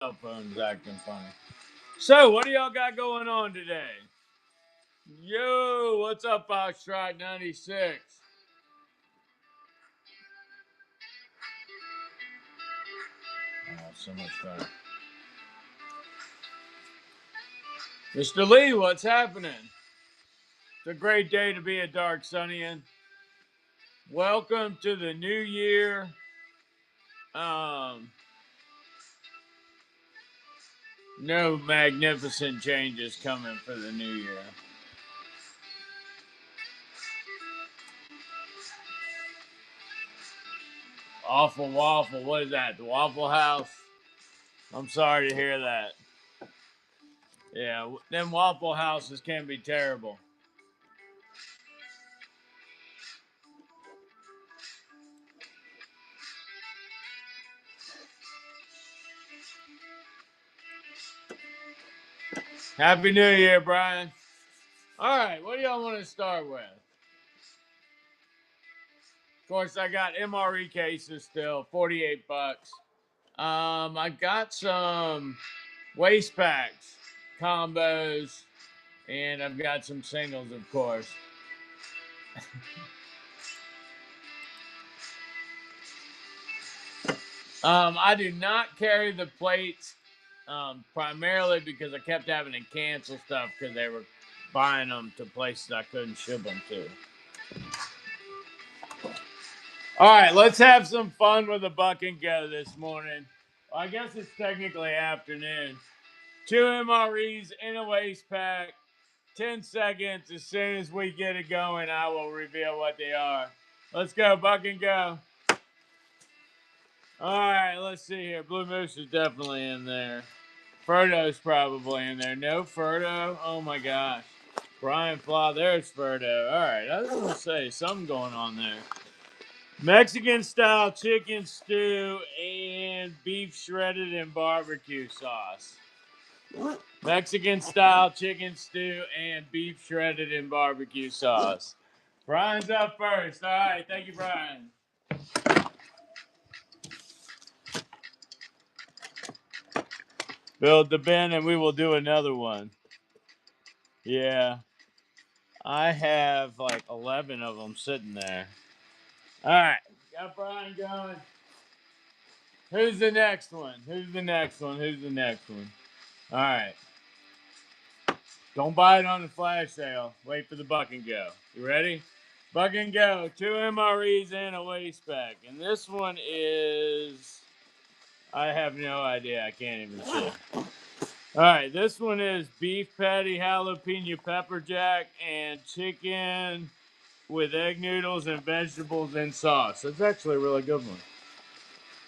cell phone's acting funny. So, what do y'all got going on today? Yo, what's up, Foxtrot 96? Oh, so much better. Mr. Lee, what's happening? It's a great day to be a Dark Sunnian. Welcome to the new year. No magnificent changes coming for the new year. Awful Waffle, what is that? The Waffle House? I'm sorry to hear that. Yeah, them Waffle Houses can be terrible. Happy New Year, Brian. All right, what do y'all want to start with? Of course, I got MRE cases still, 48 bucks. I got some waist packs, combos, and I've got some singles, of course. I do not carry the plates primarily because I kept having to cancel stuff because they were buying them to places I couldn't ship them to. All right, let's have some fun with the buck and go this morning. Well, I guess it's technically afternoon. 2 MREs in a waist pack. 10 seconds. As soon as we get it going, I will reveal what they are. Let's go, buck and go. All right, let's see here. Blue Moose is definitely in there. Furto's probably in there. No Furto? Oh my gosh. Brian Flaw, there's Furto. All right, I was going to say something going on there. Mexican style chicken stew and beef shredded in barbecue sauce. Mexican style chicken stew and beef shredded in barbecue sauce. Brian's up first. All right, thank you, Brian. Build the bin and we will do another one. Yeah. I have like 11 of them sitting there. All right, got Brian going. Who's the next one? Who's the next one? Who's the next one? All right. Don't buy it on the flash sale. Wait for the buck and go. You ready? Buck and go. 2 MREs and a waist pack. And this one is. I have no idea. I can't even see. All right. This one is beef patty, jalapeno pepper jack, and chicken with egg noodles and vegetables and sauce. That's actually a really good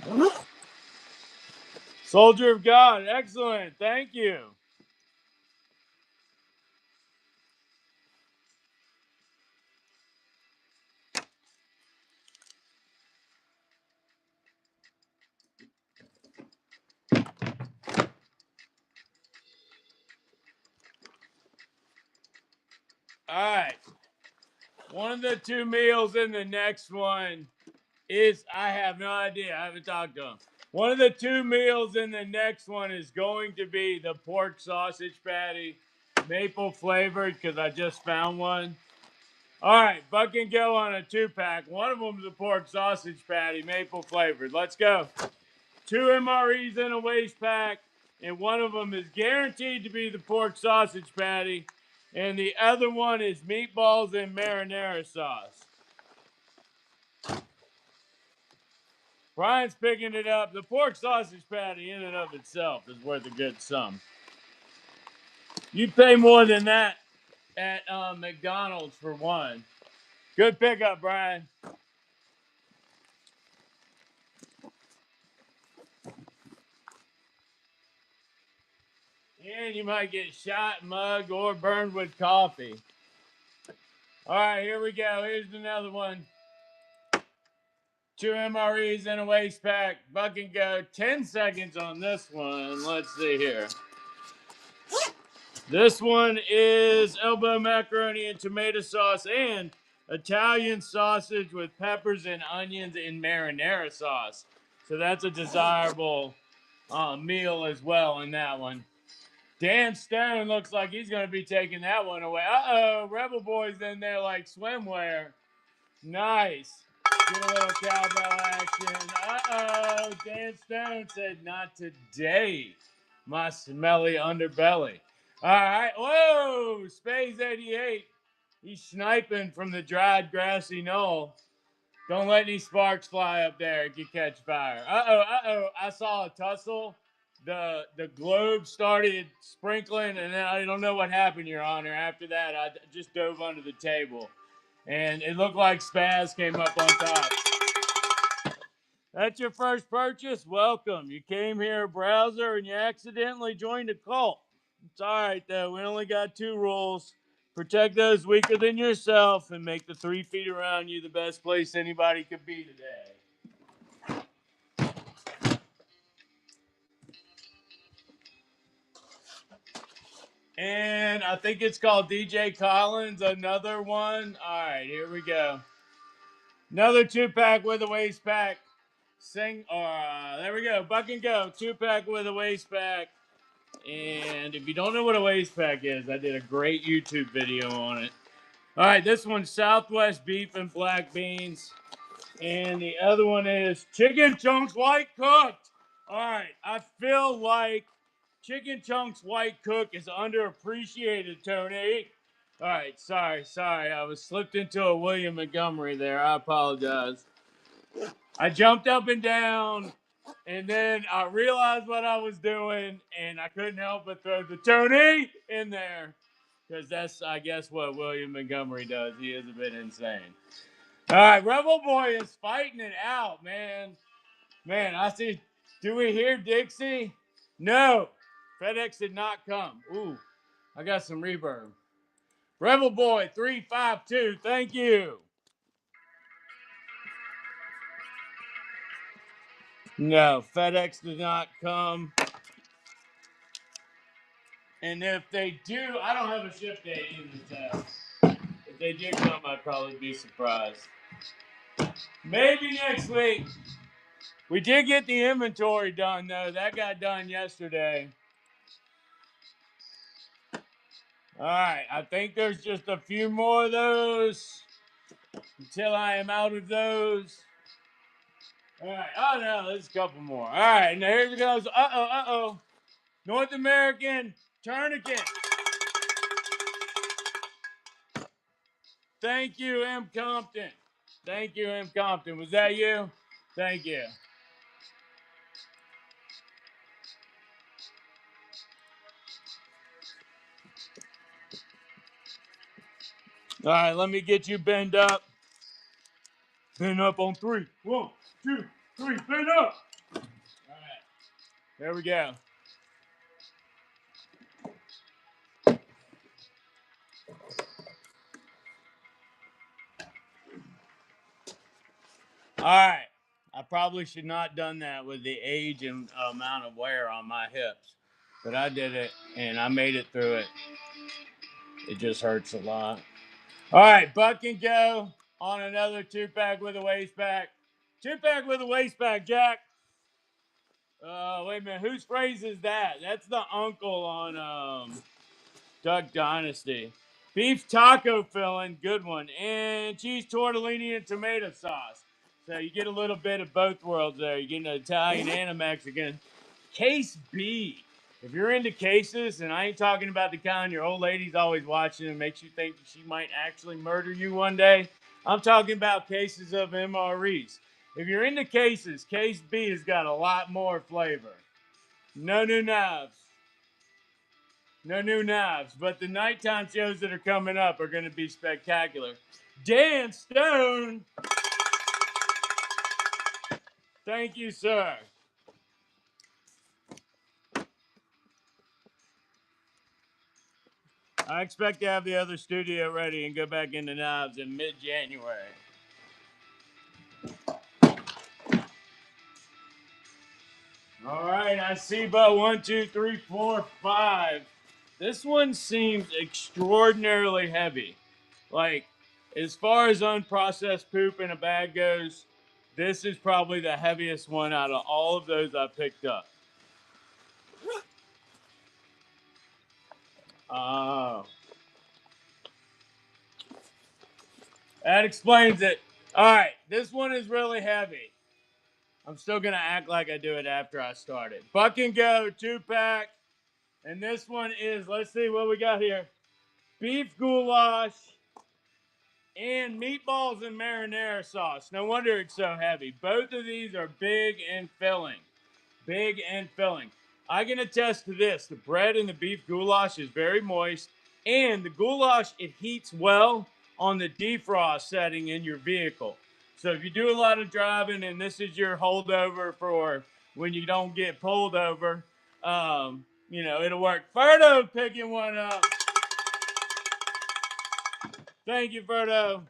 one. Soldier of God. Excellent. Thank you. All right. One of the two meals in the next one is, I have no idea. I haven't talked to them. One of the two meals in the next one is going to be the pork sausage patty, maple flavored, because I just found one. All right, buck and go on a 2-pack. One of them is a pork sausage patty, maple flavored. Let's go. 2 MREs in a waist pack, and one of them is guaranteed to be the pork sausage patty, and the other one is meatballs and marinara sauce. Brian's picking it up. The pork sausage patty in and of itself is worth a good sum. You'd pay more than that at McDonald's for one. Good pickup, Brian. And you might get shot, mugged, or burned with coffee. All right, here we go. Here's another one. 2 MREs in a waist pack. Buck and go. 10 seconds on this one. Let's see here. This one is elbow macaroni and tomato sauce and Italian sausage with peppers and onions in marinara sauce. So that's a desirable meal as well in that one. Dan Stone looks like he's going to be taking that one away. Uh-oh, Rebel Boy's in there like swimwear. Nice. Get a little cowbell action. Uh-oh, Dan Stone said, not today, my smelly underbelly. All right, whoa, Space 88. He's sniping from the dried grassy knoll. Don't let any sparks fly up there. It could catch fire. Uh-oh. I saw a tussle. The globe started sprinkling, and then I don't know what happened, Your Honor. After that, I just dove under the table. And it looked like Spaz came up on top. That's your first purchase? Welcome. You came here a browser and you accidentally joined a cult. It's all right, though. We only got 2 rules. Protect those weaker than yourself and make the 3 feet around you the best place anybody could be today. And I think it's called DJ Collins, another one. All right, here we go. Another 2-pack with a waist pack. There we go. Buck and go. 2-pack with a waist pack. And if you don't know what a waist pack is, I did a great YouTube video on it. All right, this one's Southwest beef and black beans. And the other one is chicken chunks white cooked. All right, I feel like chicken chunks white cook is underappreciated, Tony. All right, sorry. I was slipped into a William Montgomery there. I apologize. I jumped up and down, and then I realized what I was doing, and I couldn't help but throw the Tony in there. Because that's, I guess, what William Montgomery does. He is a bit insane. All right, Rebel Boy is fighting it out, man. Man, I see. Do we hear Dixie? No. FedEx did not come. Ooh, I got some reverb. Rebel Boy 352, thank you. No, FedEx did not come. And if they do, I don't have a ship date in the test. If they do come, I'd probably be surprised. Maybe next week. We did get the inventory done, though. That got done yesterday. All right, I think there's just a few more of those until I am out of those. All right, oh no, there's a couple more. All right, now here it goes. Uh-oh. North American tourniquet. Thank you, M. Compton. Thank you, M. Compton. Was that you? Thank you. All right, let me get you bent up. Bend up on 3. 1, 2, 3. Bend up. All right. There we go. All right. I probably should not have done that with the age and amount of wear on my hips. But I did it, and I made it through it. It just hurts a lot. All right, Buck and go on another 2-pack with a waist pack. 2-pack with a waist pack, Jack. Wait a minute. Whose phrase is that? That's the uncle on Duck Dynasty. Beef taco filling, good one. And cheese tortellini and tomato sauce. So you get a little bit of both worlds there. You get an Italian and a Mexican. Case B. If you're into cases, and I ain't talking about the kind your old lady's always watching and makes you think she might actually murder you one day. I'm talking about cases of MREs. If you're into cases, Case B has got a lot more flavor. No new knives. No new knives, but the nighttime shows that are coming up are going to be spectacular. Dan Stone. Thank you, sir. I expect to have the other studio ready and go back into knives in mid-January. All right, I see about 1, 2, 3, 4, 5. This one seems extraordinarily heavy. Like, as far as unprocessed poop in a bag goes, this is probably the heaviest one out of all of those I picked up. Oh, that explains it. All right, this one is really heavy. I'm still gonna act like I do it after I start it. Buck and Go 2-pack, and this one is. Let's see what we got here. Beef goulash and meatballs and marinara sauce. No wonder it's so heavy. Both of these are big and filling. Big and filling. I can attest to this. The bread in the beef goulash is very moist, and the goulash, it heats well on the defrost setting in your vehicle. So if you do a lot of driving and this is your holdover for when you don't get pulled over, it'll work. Ferdo picking one up. Thank you, Ferdo.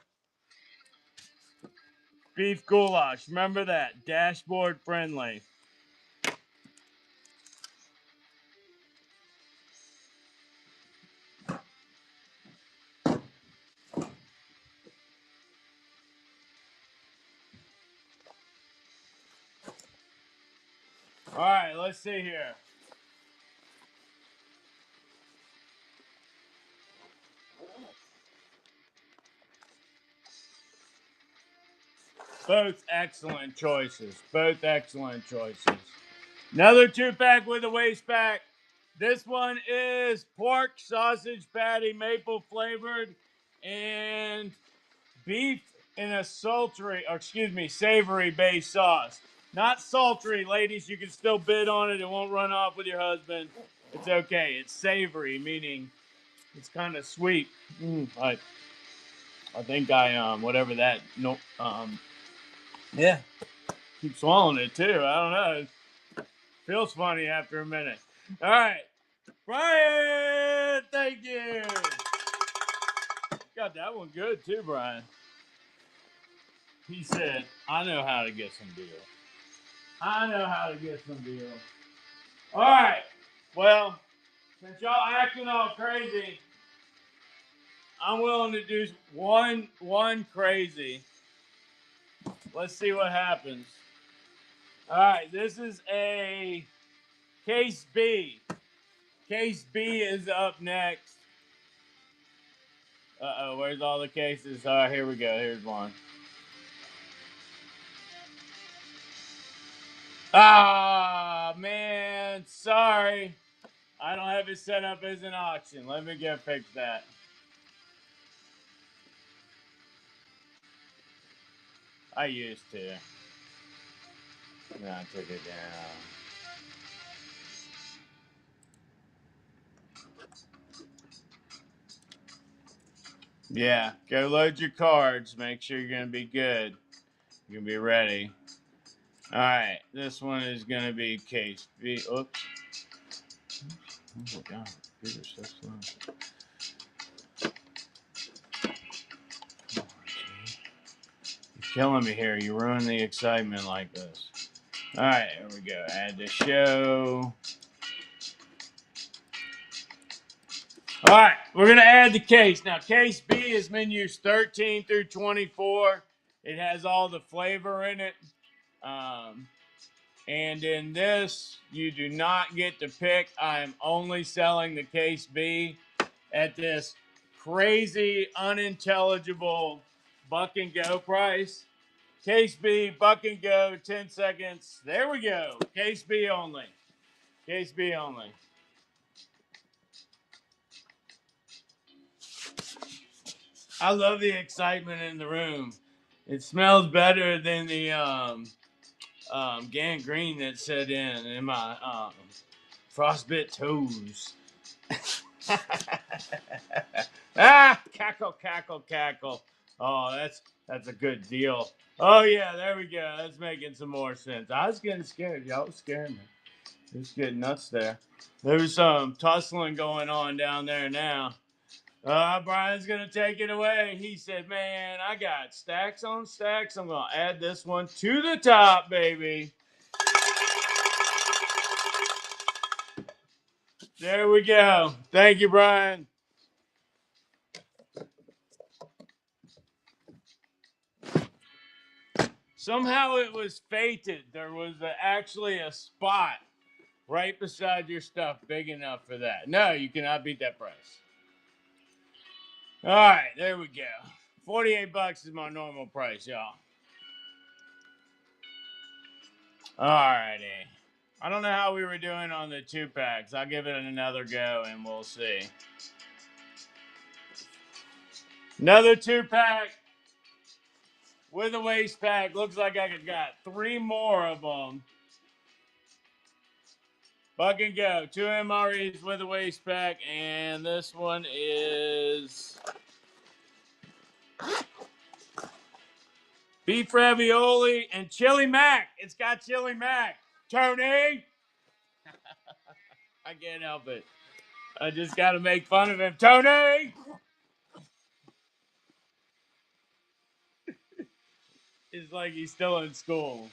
Beef goulash. Remember that. Dashboard friendly. All right, let's see here. Both excellent choices. Both excellent choices. Another 2-pack with a waist pack. This one is pork sausage patty, maple flavored, and beef in a savory based sauce. Not sultry, ladies. You can still bid on it. It won't run off with your husband. It's okay. It's savory, meaning it's kind of sweet. I think whatever that yeah, keep swallowing it too. I don't know. It feels funny after a minute. All right, Brian, thank you. Got that one good too, Brian. He said, "I know how to get some deal. I know how to get some deal." All right. Well, since y'all acting all crazy, I'm willing to do one crazy. Let's see what happens. All right, this is a case B. Case B is up next. Where's all the cases? All right, here we go. Here's one. Ah, man, sorry. I don't have it set up as an auction. Let me go fix that. I used to. No, I took it down. Yeah, go load your cards. Make sure you're going to be good. You're going to be ready. All right, this one is going to be case B. Oops. Oh my God, computer's so slow. You're killing me here. You ruin the excitement like this. All right, here we go. Add to show. All right, we're going to add the case. Now, case B is menus 13 through 24. It has all the flavor in it. And in this, you do not get to pick. I am only selling the case B at this crazy, unintelligible Buck and Go price. Case B, Buck and Go, 10 seconds. There we go. Case B only. Case B only. I love the excitement in the room. It smells better than the gangrene that set in my frostbit toes. Cackle, cackle, cackle. Oh, that's a good deal. Oh yeah, there we go. That's making some more sense. I was getting scared. Y'all was scaring me. It's getting nuts there. There's some tussling going on down there now. Brian's gonna take it away. He said, "Man, I got stacks on stacks. I'm gonna add this one to the top, baby." There we go. Thank you, Brian. Somehow it was fated. There was actually a spot right beside your stuff, big enough for that. No, you cannot beat that price. All right, there we go. $48 is my normal price, y'all. All righty. I don't know how we were doing on the 2-packs. I'll give it another go and we'll see. Another 2-pack with a waist pack. Looks like I got 3 more of them. Buck and go. 2 MREs with a waist pack, and this one is beef ravioli and chili mac. It's got chili mac. Tony! I can't help it. I just got to make fun of him. Tony! It's like he's still in school.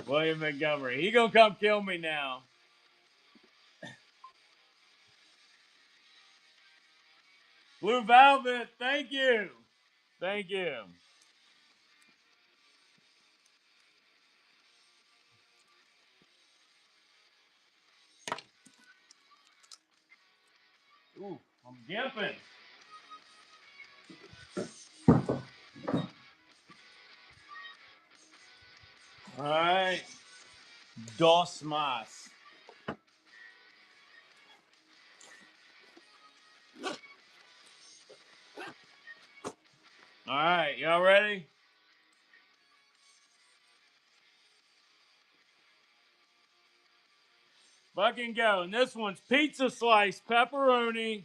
William Montgomery. He gonna come kill me now. Blue Velvet, thank you. Thank you. Ooh, I'm gimping. All right. Dos más. All right, y'all ready? Buck and go. And this one's pizza slice, pepperoni,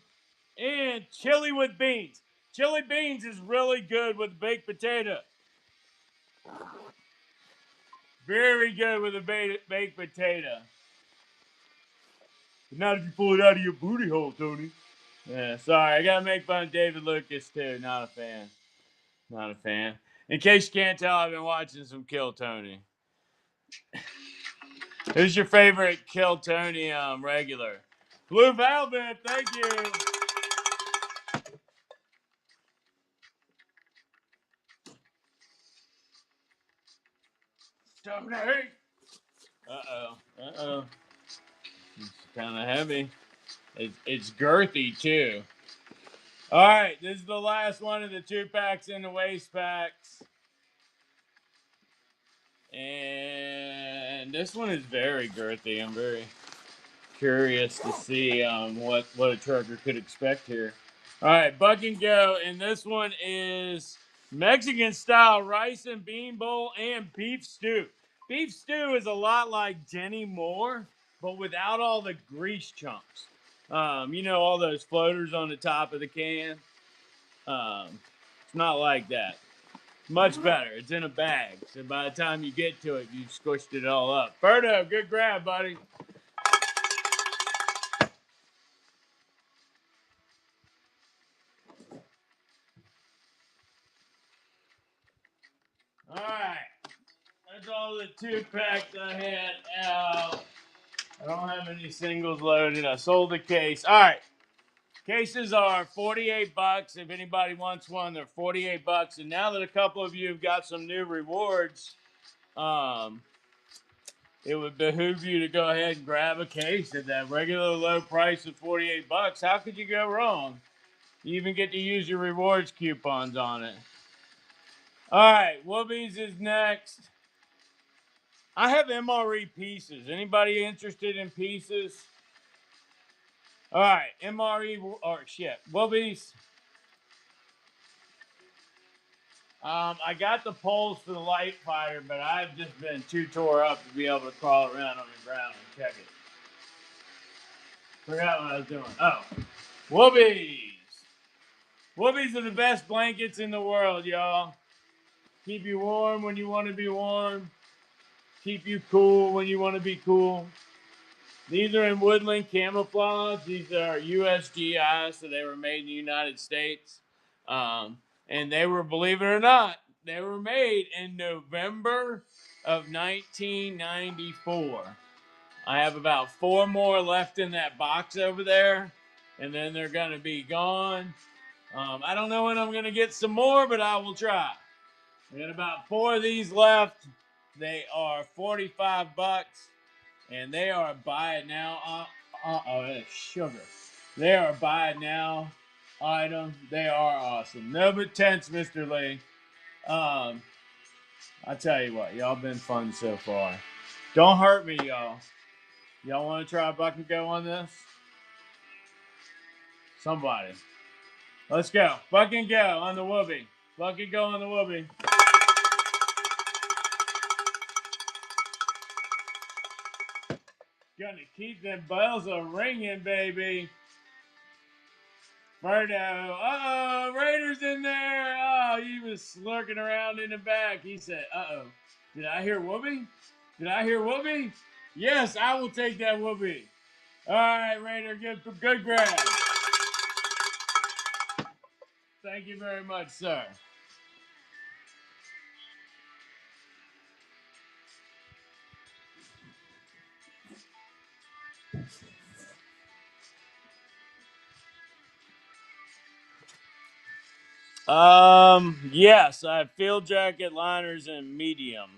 and chili with beans. Chili beans is really good with baked potato. Very good with a baked potato. But not if you pull it out of your booty hole, Tony. Yeah, sorry. I got to make fun of David Lucas, too. Not a fan. Not a fan. In case you can't tell, I've been watching some Kill Tony. Who's your favorite Kill Tony regular? Blue Velvet, thank you. Tony. Uh-oh. Uh-oh. It's kind of heavy. It's girthy, too. All right, this is the last one of the 2-packs in the waist packs. And this one is very girthy. I'm very curious to see what a trucker could expect here. All right, Buck and go. And this one is Mexican style rice and bean bowl and beef stew. Beef stew is a lot like Jenny Moore, but without all the grease chunks. You know, all those floaters on the top of the can. It's not like that. Much better. It's in a bag. So by the time you get to it, you've squished it all up. Berto, good grab, buddy. All right. That's all the 2-packs I had out. I don't have any singles loaded. I sold the case. All right. Cases are $48. If anybody wants one, they're $48. And now that a couple of you have got some new rewards, it would behoove you to go ahead and grab a case at that regular low price of $48. How could you go wrong? You even get to use your rewards coupons on it. All right, Whoopies is next. I have MRE pieces. Anybody interested in pieces? All right, MRE or shit, Whoopies. I got the poles for the light fighter, but I've just been too tore up to be able to crawl around on the ground and check it. Forgot what I was doing. Oh, Whoopies. Whoopies are the best blankets in the world, y'all. Keep you warm when you want to be warm. Keep you cool when you want to be cool. These are in woodland camouflage. These are USGI, so they were made in the United States. And they were, believe it or not, they were made in November of 1994. I have about 4 more left in that box over there, and then they're going to be gone. I don't know when I'm going to get some more, but I will try. We got about 4 of these left. They are $45. And they are buy it now. It's sugar. They are buy it now items. They are awesome. No but tense, Mr. Lee. Um, I tell you what, y'all been fun so far. Don't hurt me, y'all. Y'all want to try a buck and go on this? Somebody. Let's go. Buck and go on the whoopee. Buck and go on the whoopee. Gonna keep them bells a ringing, baby. Birdo. Uh-oh, Raiders in there. Oh, he was lurking around in the back. He said, uh-oh. Did I hear whoopee? Did I hear whoopee? Yes, I will take that whoopee. All right, Raider, good grab. Thank you very much, sir. Yes, I have field jacket liners in medium.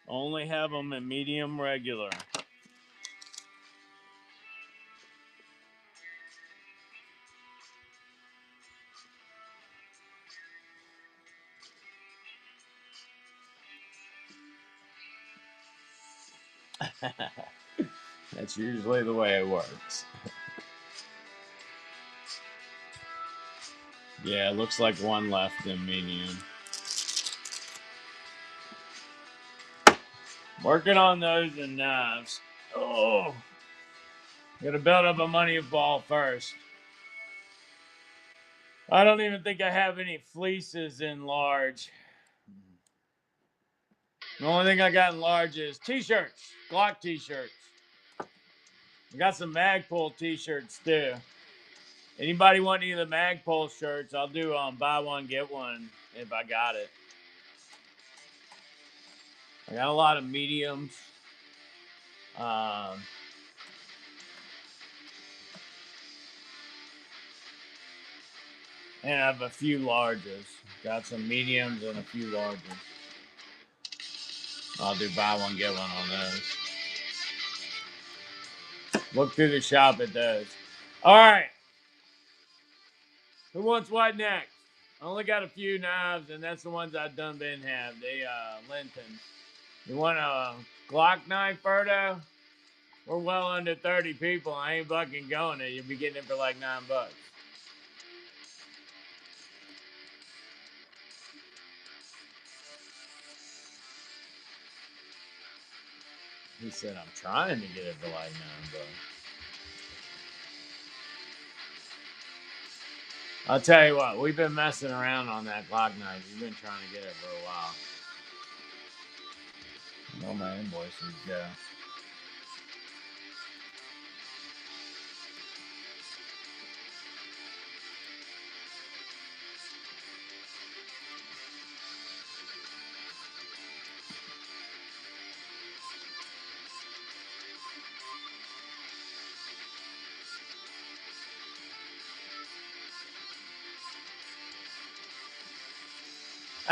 Only have them in medium regular. That's usually the way it works. Yeah, it looks like one left in medium. Working on those and knives. Oh, gotta build up a money ball first. I don't even think I have any fleeces in large. The only thing I got in large is t-shirts, Glock t-shirts. I got some Magpul t-shirts too. Anybody want any of the Magpul shirts? I'll do buy one get one if I got it. I got a lot of mediums. Um, and I have a few larges. Got some mediums and a few larges. I'll do buy one get one on those. Look through the shop at those. All right. Who wants what next? I only got a few knives, and that's the ones I done been have. They Linton. You want a Glock knife, Birdo? We're well under 30 people. I ain't fucking going it. You'll be getting it for like $9. He said, I'm trying to get it for like $9. I'll tell you what, we've been messing around on that Glock knife. We've been trying to get it for a while. All my invoices go.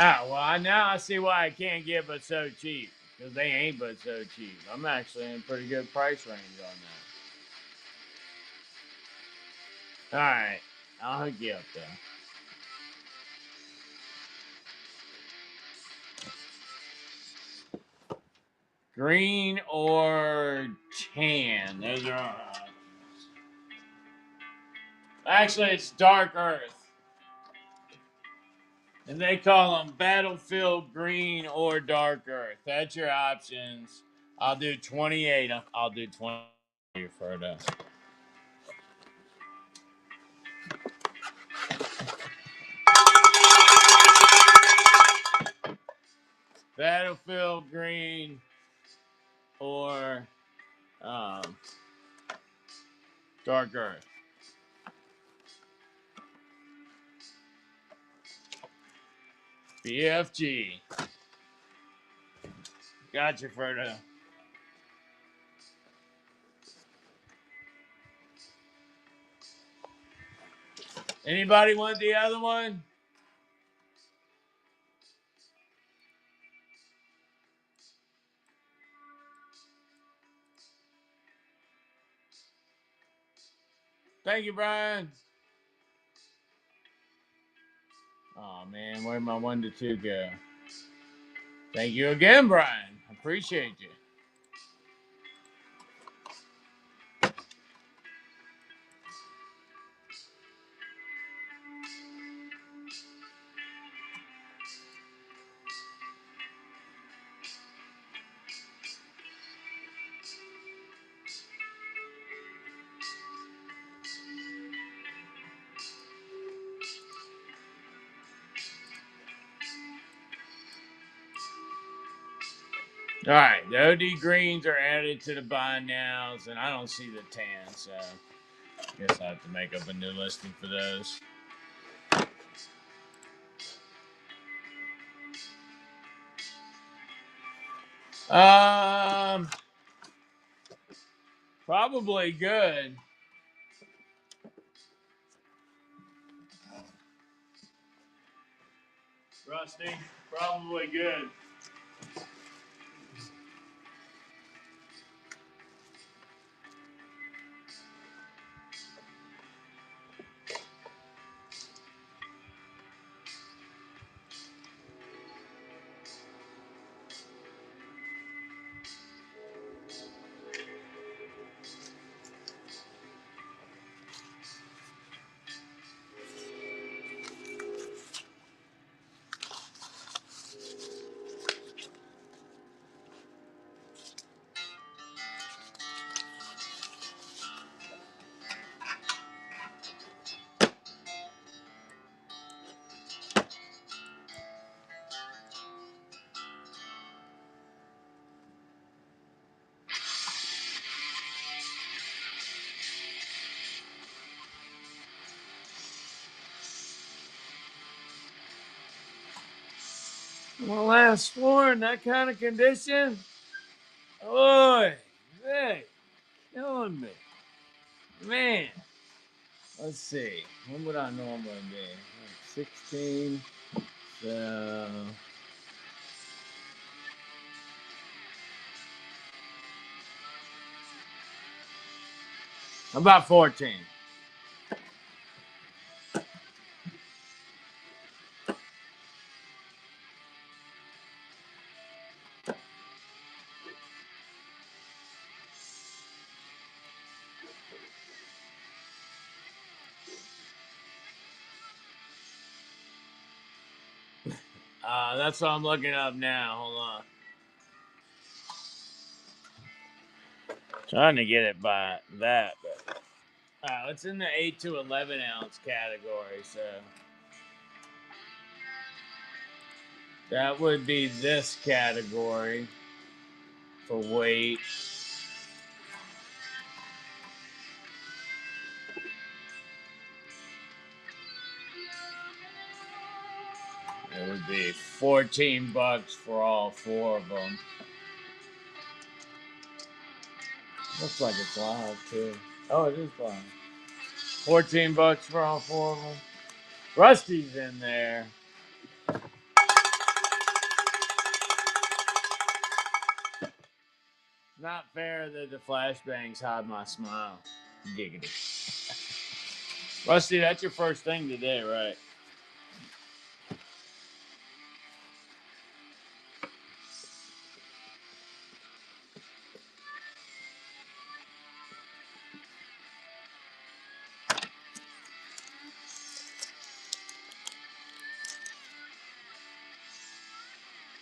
Ah, well, now I see why I can't get but so cheap. Because they ain't but so cheap. I'm actually in a pretty good price range on that. Alright. I'll hook you up though. Green or tan. Those are our options. Actually, it's dark earth. And they call them battlefield green or dark earth. That's your options. I'll do 28. I'll do 20 for that. Battlefield green or dark earth. BFG. Gotcha, Ferdo. Anybody want the other one? Thank you, Brian. Oh man, where'd my 1 to 2 go? Thank you again, Brian. Appreciate you. All right, the OD greens are added to the buy nows, and I don't see the tan, so I guess I have to make up a new listing for those. Probably good. Rusty, probably good. Well, last four in that kind of condition? Boy, hey, killing me. Man. Let's see. What would I normally be? Like 16. So. About 14. That's what I'm looking up now. Hold on. Trying to get it by that. But, it's in the 8 to 11 ounce category. So that would be this category for weight. It would be $14 for all four of them. Looks like it's live too. Oh, it is live. $14 for all four of them. Rusty's in there. Not fair that the flashbangs hide my smile. Giggity. Rusty, that's your first thing today, right?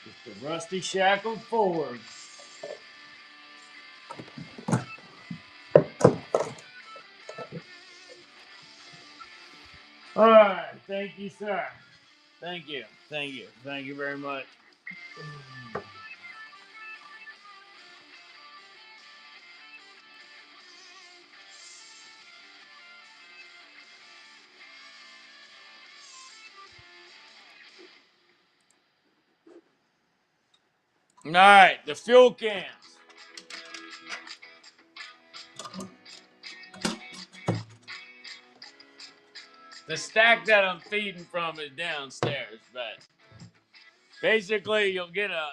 Just a rusty shackled forward. All right. Thank you, sir. Thank you. Thank you. Thank you very much. All right. The fuel cans. The stack that I'm feeding from is downstairs, but basically you'll get a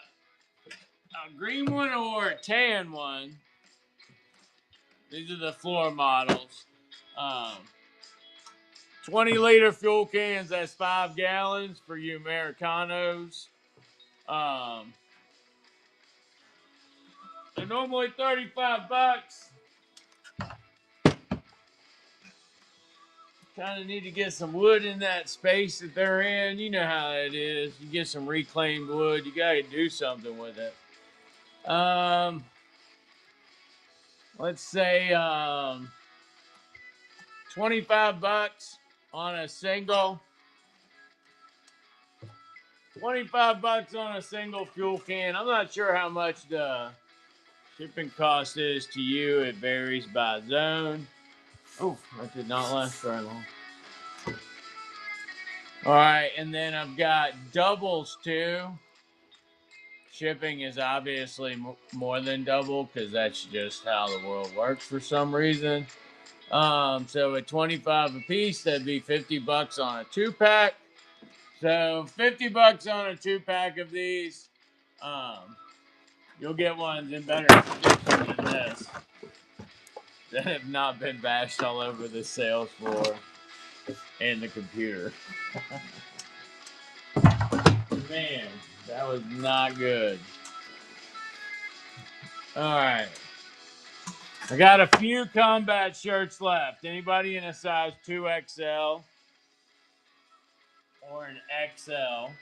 green one or a tan one. These are the floor models. Um, 20-liter fuel cans, that's 5 gallons for you Americanos. They're normally $35. Kind of need to get some wood in that space that they're in. You know how it is. You get some reclaimed wood. You got to do something with it. Let's say $25 on a single. $25 on a single fuel can. I'm not sure how much the shipping cost is to you. It varies by zone. Oh, that did not last very long. All right, and then I've got doubles too. Shipping is obviously more than double because that's just how the world works for some reason. So at 25 a piece, that'd be $50 on a 2-pack. So $50 on a 2-pack of these. You'll get ones in better condition than this that have not been bashed all over the sales floor and the computer. Man, that was not good. All right. I got a few combat shirts left. Anybody in a size 2XL or an XL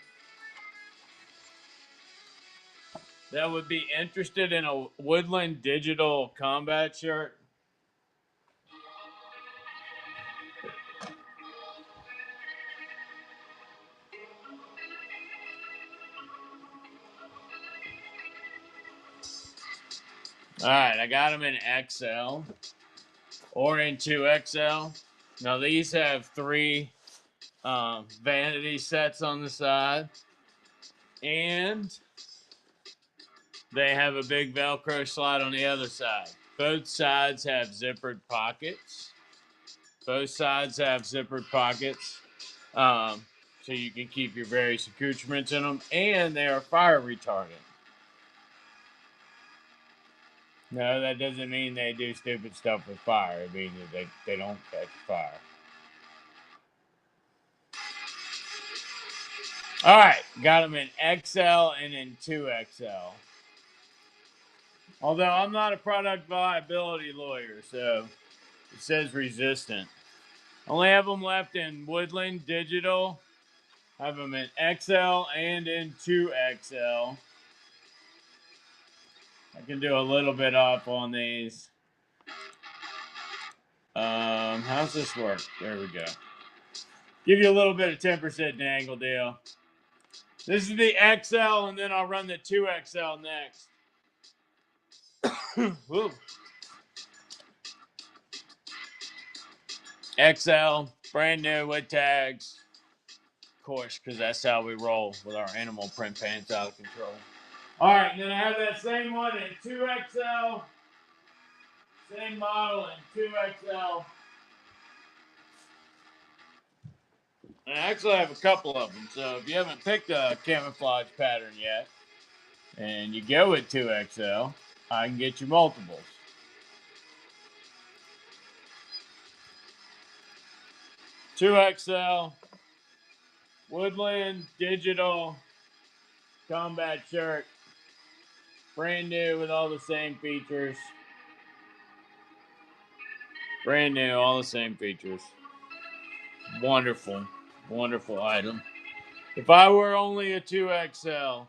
that would be interested in a Woodland digital combat shirt? All right, I got them in XL or in 2XL. Now these have 3 vanity sets on the side, and they have a big Velcro slide on the other side. Both sides have zippered pockets. So you can keep your various accoutrements in them, and they are fire retardant. No, that doesn't mean they do stupid stuff with fire. It means that they don't catch fire. All right, got them in XL and in 2XL. Although I'm not a product liability lawyer, so it says resistant. Only have them left in Woodland Digital. Have them in XL and in 2XL. I can do a little bit off on these. How's this work? There we go. Give you a little bit of 10% dangle deal. This is the XL, and then I'll run the 2XL next. XL, brand new with tags. Of course, because that's how we roll with our animal print pants out of control. All right, and then I have that same one in 2XL. Same model in 2XL. And I actually have a couple of them. So if you haven't picked a camouflage pattern yet, and you go with 2XL, I can get you multiples. 2XL, Woodland Digital combat shirt. Brand new with all the same features. Brand new, all the same features. Wonderful, wonderful item. If I were only a 2XL,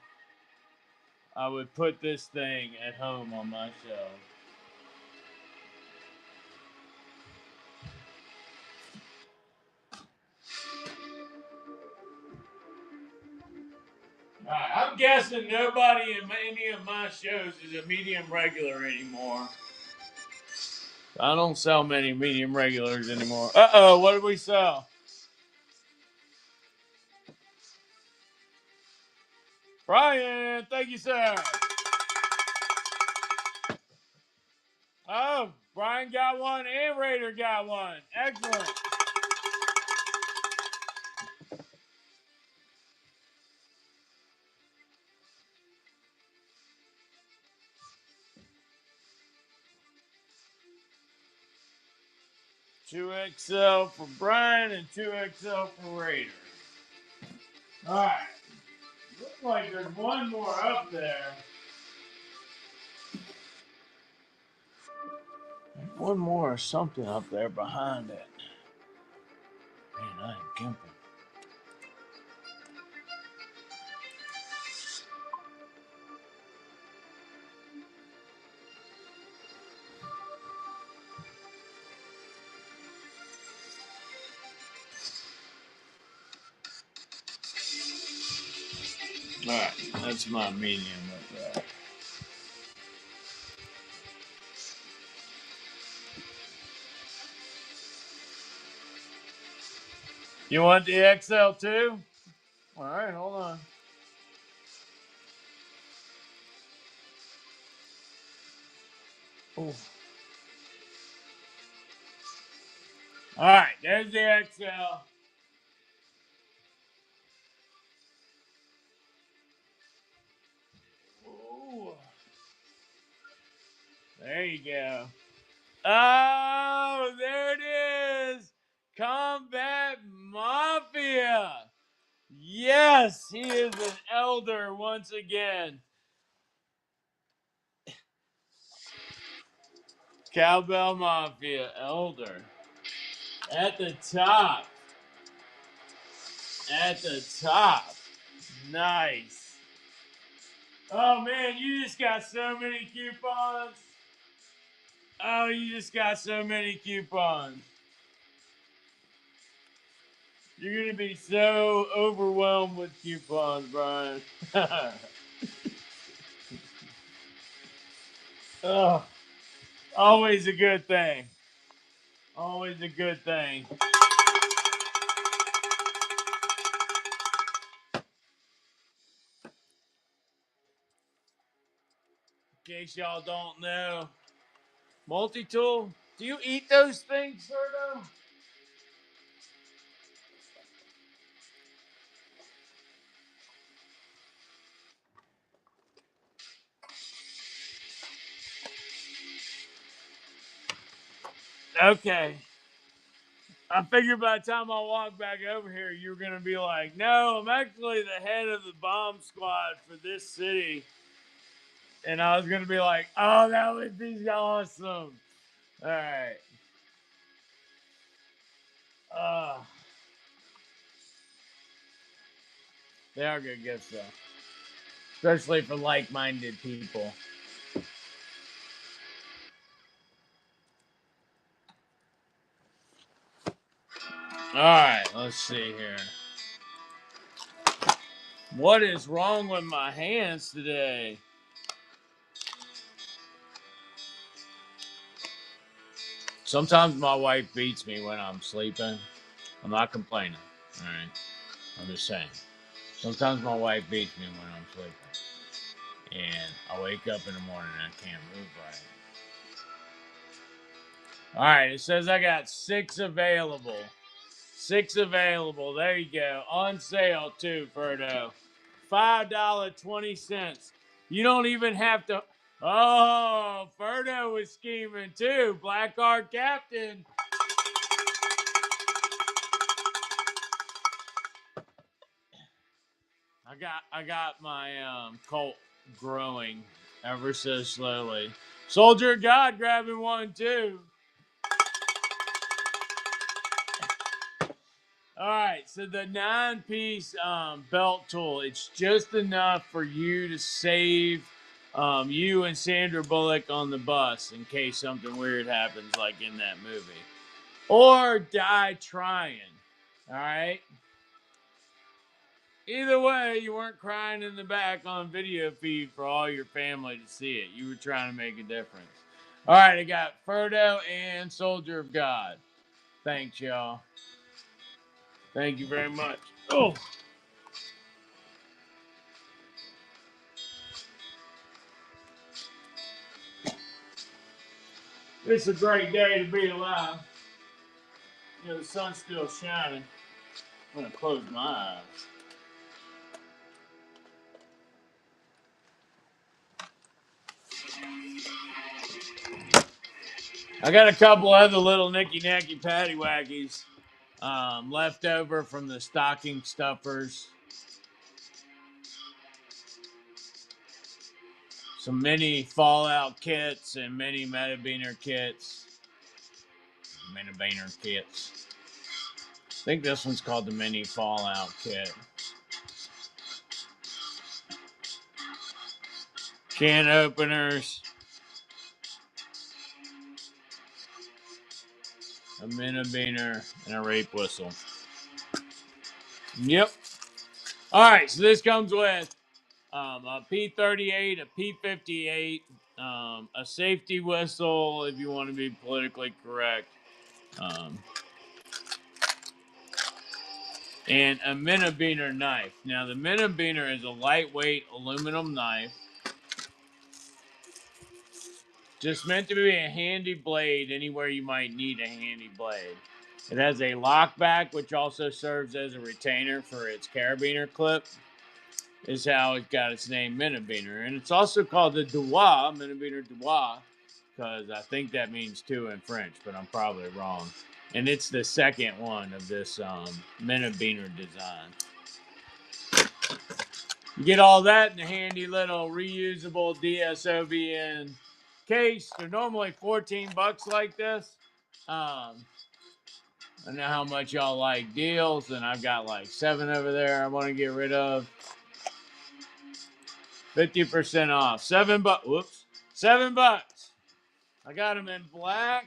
I would put this thing at home on my shelf. Alright, I'm guessing nobody in any of my shows is a medium regular anymore. I don't sell many medium regulars anymore. Uh-oh, what did we sell? Brian, thank you, sir. Oh, Brian got one and Raider got one. Excellent. 2XL for Brian and 2XL for Raider. All right. Looks like there's one more up there. One more or something up there behind it. Man, I am gimping. All right, that's my medium up there. You want the XL too? All right, hold on. Ooh. All right, there's the XL. Ooh. There you go. Oh, there it is. Combat Mafia. Yes, he is an elder once again. Cowbell Mafia, elder. At the top. At the top. Nice. Oh, man, you just got so many coupons. Oh, you just got so many coupons. You're going to be so overwhelmed with coupons, Brian. Oh, always a good thing. Always a good thing. In case y'all don't know, multi-tool. Do you eat those things, Serto? Okay. I figured by the time I walk back over here, you were going to be like, no, I'm actually the head of the bomb squad for this city. And I was going to be like, oh, that would be awesome. All right. They are good gifts, though. Especially for like-minded people. All right, let's see here. What is wrong with my hands today? Sometimes my wife beats me when I'm sleeping. I'm not complaining. All right. I'm just saying. Sometimes my wife beats me when I'm sleeping. And I wake up in the morning and I can't move right. All right. It says I got 6 available. 6 available. There you go. On sale too, Ferdo. $5.20. You don't even have to. Oh, Ferdo was scheming too. Black Card Captain. I got my cult growing ever so slowly. Soldier of God grabbing one too. All right, so the 9-piece belt tool, it's just enough for you to save you and Sandra Bullock on the bus in case something weird happens like in that movie. Or die trying. All right? Either way, you weren't crying in the back on video feed for all your family to see it. You were trying to make a difference. All right, I got Ferdo and Soldier of God. Thanks, y'all. Thank you very much. Oh, it's a great day to be alive. You know, the sun's still shining. I'm going to close my eyes. I got a couple other little nicky nacky patty wackies left over from the stocking stuffers. Some mini Fallout kits and mini Metabeaner kits. Metabeaner kits. I think this one's called the mini Fallout kit. Can openers. A Metabeaner and a rape whistle. Yep. All right, so this comes with a P38, a P58, a safety whistle if you want to be politically correct, um, and a Metabeaner knife. Now, the Metabeaner is a lightweight aluminum knife, just meant to be a handy blade anywhere you might need a handy blade. It has a lockback, which also serves as a retainer for its carabiner clip. Is how it got its name, Metabeaner. And it's also called the Doigt, Metabeaner Doigt, because I think that means two in French, but I'm probably wrong. And it's the second one of this Metabeaner design. You get all that in a handy little reusable DSOBN case. They're normally $14 like this. I know how much y'all like deals, and I've got like 7 over there I want to get rid of. 50% off. $7. Whoops. $7. I got them in black,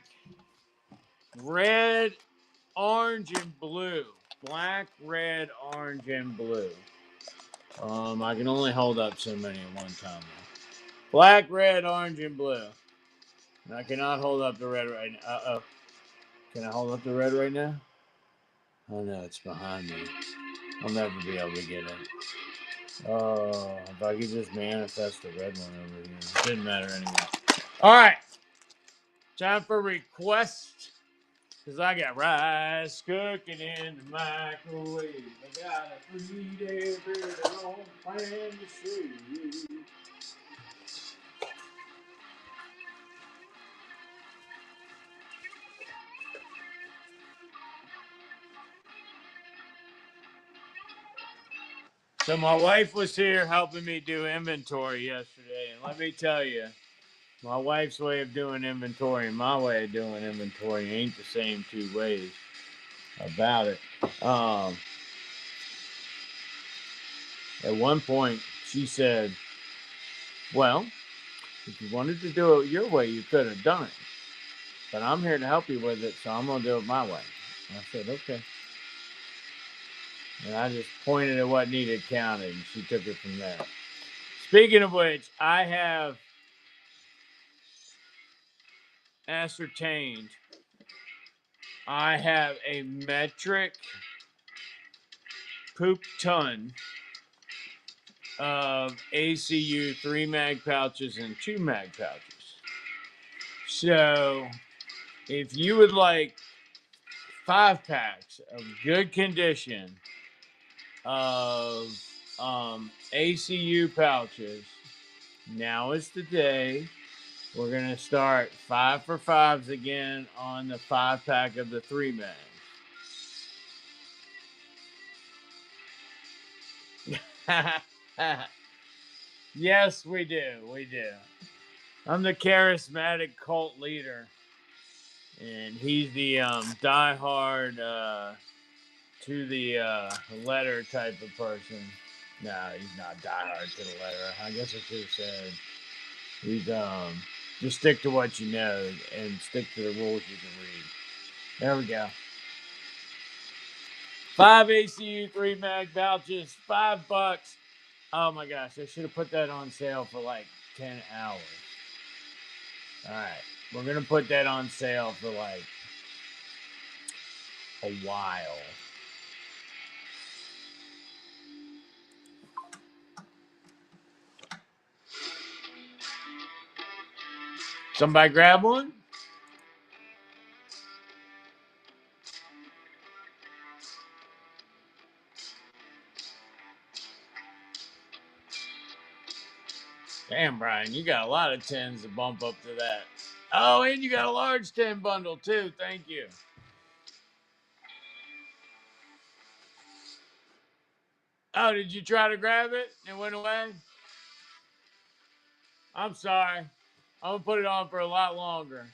red, orange, and blue. Black, red, orange, and blue. I can only hold up so many at one time. Black, red, orange, and blue. And I cannot hold up the red right now. Uh-oh. Can I hold up the red right now? Oh, no, it's behind me. I'll never be able to get it. Oh, if I could just manifest the red one over here. It didn't matter anyway. All right. Time for requests. Because I got rice cooking in the microwave. I got a 3-day on plan to show you. So my wife was here helping me do inventory yesterday. And let me tell you, my wife's way of doing inventory and my way of doing inventory ain't the same two ways about it. At one point, she said, well, if you wanted to do it your way, you could have done it. But I'm here to help you with it, so I'm going to do it my way. I said, okay. And I just pointed at what needed counted, and she took it from there. Speaking of which, I have ascertained I have a metric poop ton of ACU 3 mag pouches and 2 mag pouches. So if you would like 5 packs of good condition of ACU pouches, now is the day. We're going to start 5 for 5s again on the 5 pack of the 3 mag. Yes, we do. We do. I'm the charismatic cult leader, and he's the diehard to the letter type of person. No, he's not diehard to the letter. I guess I should have said he's just stick to what you know and stick to the rules you can read. There we go. 5 ACU 3 mag pouches, $5. Oh my gosh, I should have put that on sale for like 10 hours. All right, we're gonna put that on sale for like a while. Somebody grab one? Damn, Brian, you got a lot of 10s to bump up to that. Oh, and you got a large 10 bundle too. Thank you. Oh, did you try to grab it and went away? I'm sorry. I'm going to put it on for a lot longer.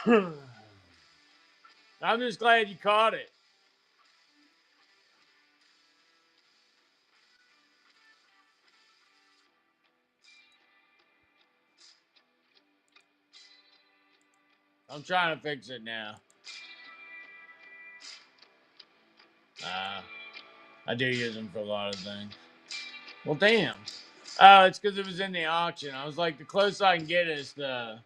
I'm just glad you caught it. I'm trying to fix it now. I do use them for a lot of things. Well, damn. Oh, it's because it was in the auction. I was like, the closest I can get is the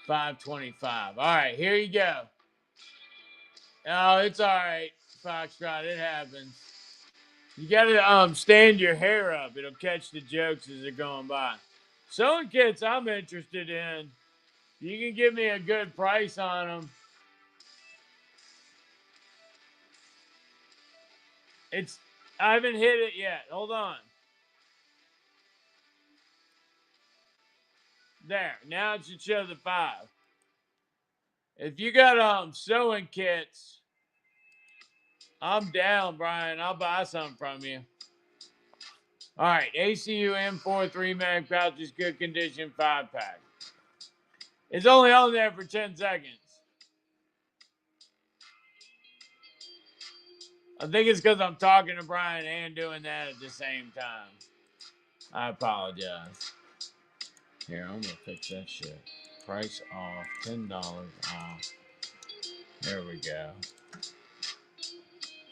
525. All right, here you go. Oh, it's all right, Foxtrot. It happens. You gotta stand your hair up. It'll catch the jokes as they're going by. Sewing kits I'm interested in. You can give me a good price on them. I haven't hit it yet. Hold on. There. Now it should show the 5. If you got sewing kits, I'm down, Brian. I'll buy some from you. All right, ACU M4 3-mag pouches, good condition, 5-pack. It's only on there for 10 seconds. I think it's because I'm talking to Brian and doing that at the same time. I apologize. Here, I'm going to fix that shit. Price off, $10 off. There we go.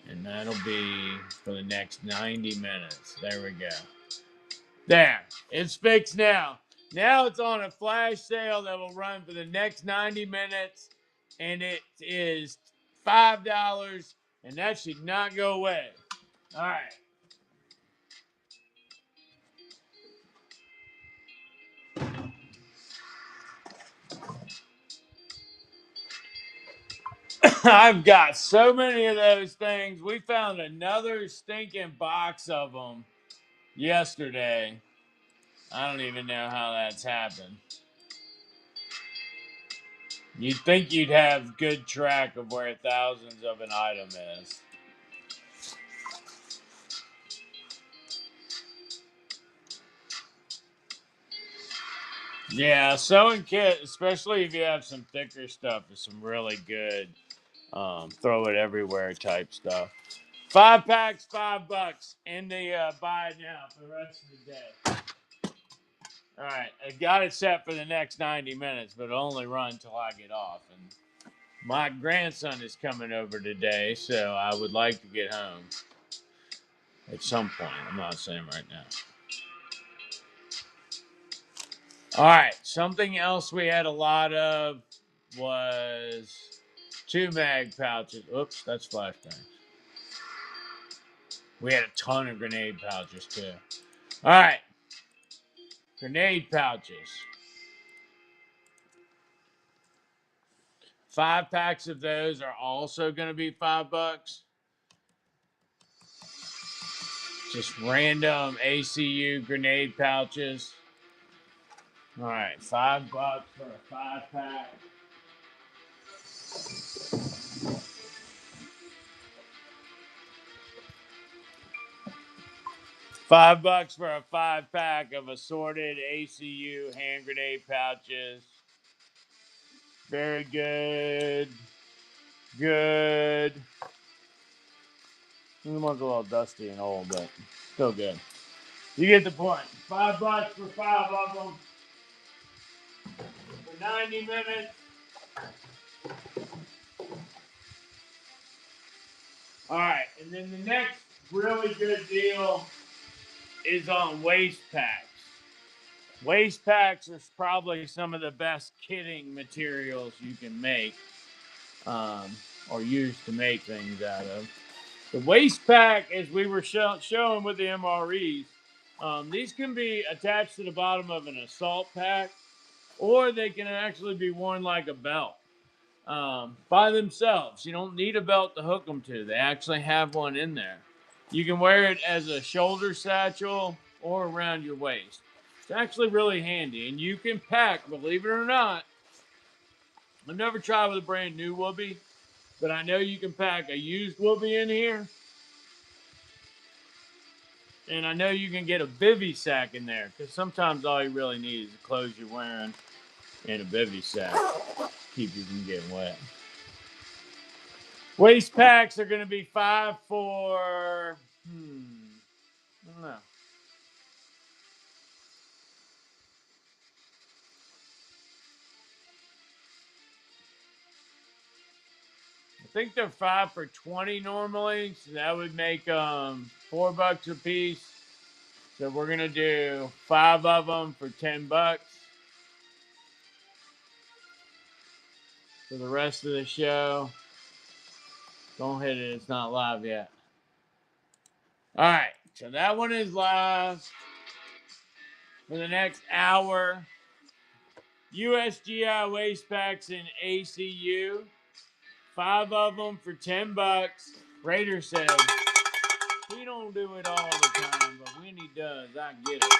And that'll be for the next 90 minutes. There we go. There. It's fixed now. Now it's on a flash sale that will run for the next 90 minutes. And it is $5. And that should not go away. All right. I've got so many of those things. We found another stinking box of them yesterday. I don't even know how that's happened. You'd think you'd have good track of where thousands of an item is. Yeah, sewing kit, especially if you have some thicker stuff, is some really good throw it everywhere type stuff. 5 packs, $5 in the buy it now for the rest of the day. All right, I got it set for the next 90 minutes, but it'll only run until I get off. And my grandson is coming over today, so I would like to get home at some point. I'm not saying right now. All right, something else we had a lot of was 2-mag pouches. Oops, that's flashbangs. We had a ton of grenade pouches too. All right, grenade pouches. 5 packs of those are also going to be $5. Just random ACU grenade pouches. All right, $5 for a 5-pack. $5 for a 5-pack of assorted ACU hand grenade pouches. Very good. Good. The one's a little dusty and old, but still good. You get the point. $5 for 5 of them for 90 minutes. All right, and then the next really good deal is on waist packs. Waist packs are probably some of the best kitting materials you can make or use to make things out of. The waist pack, as we were showing with the MREs, these can be attached to the bottom of an assault pack, or they can actually be worn like a belt. by themselves. You don't need a belt to hook them to. They actually have one in there. You can wear it as a shoulder satchel or around your waist. It's actually really handy, and you can pack, believe it or not. I've never tried with a brand new Whoopee, but I know you can pack a used Whoopee in here, and I know you can get a bivy sack in there, because sometimes all you really need is the clothes you're wearing and a bivy sack. Keep you from getting wet. Waist packs are going to be 5 for, I don't know. I think they're 5 for 20 normally, so that would make $4 a piece. So we're gonna do 5 of them for $10 for the rest of the show. Don't hit it; it's not live yet. All right, so that one is live for the next hour. USGI waist packs in ACU, 5 of them for $10. Raider said he don't do it all the time, but when he does, I get it.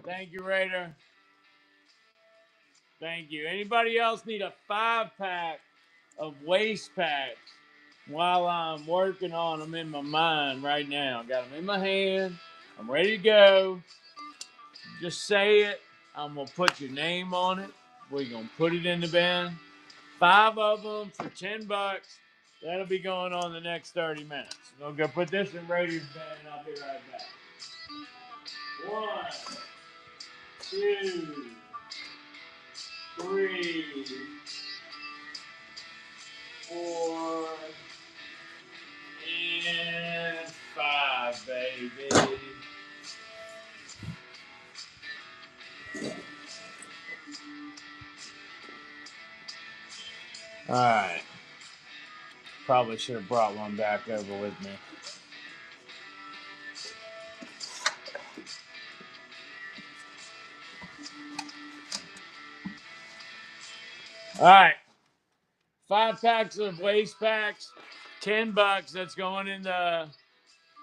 Thank you, Raider. Thank you. Anybody else need a 5-pack of waist packs while I'm working on them in my mind right now? I got them in my hand. I'm ready to go. Just say it. I'm going to put your name on it. We're going to put it in the bin. 5 of them for $10. That'll be going on the next 30 minutes. We'll go put this in Raider's bin and I'll be right back. 1, 2, 3, 4, and 5, baby. All right. Probably should have brought one back over with me. All right. 5 packs of waist packs, $10. That's going in the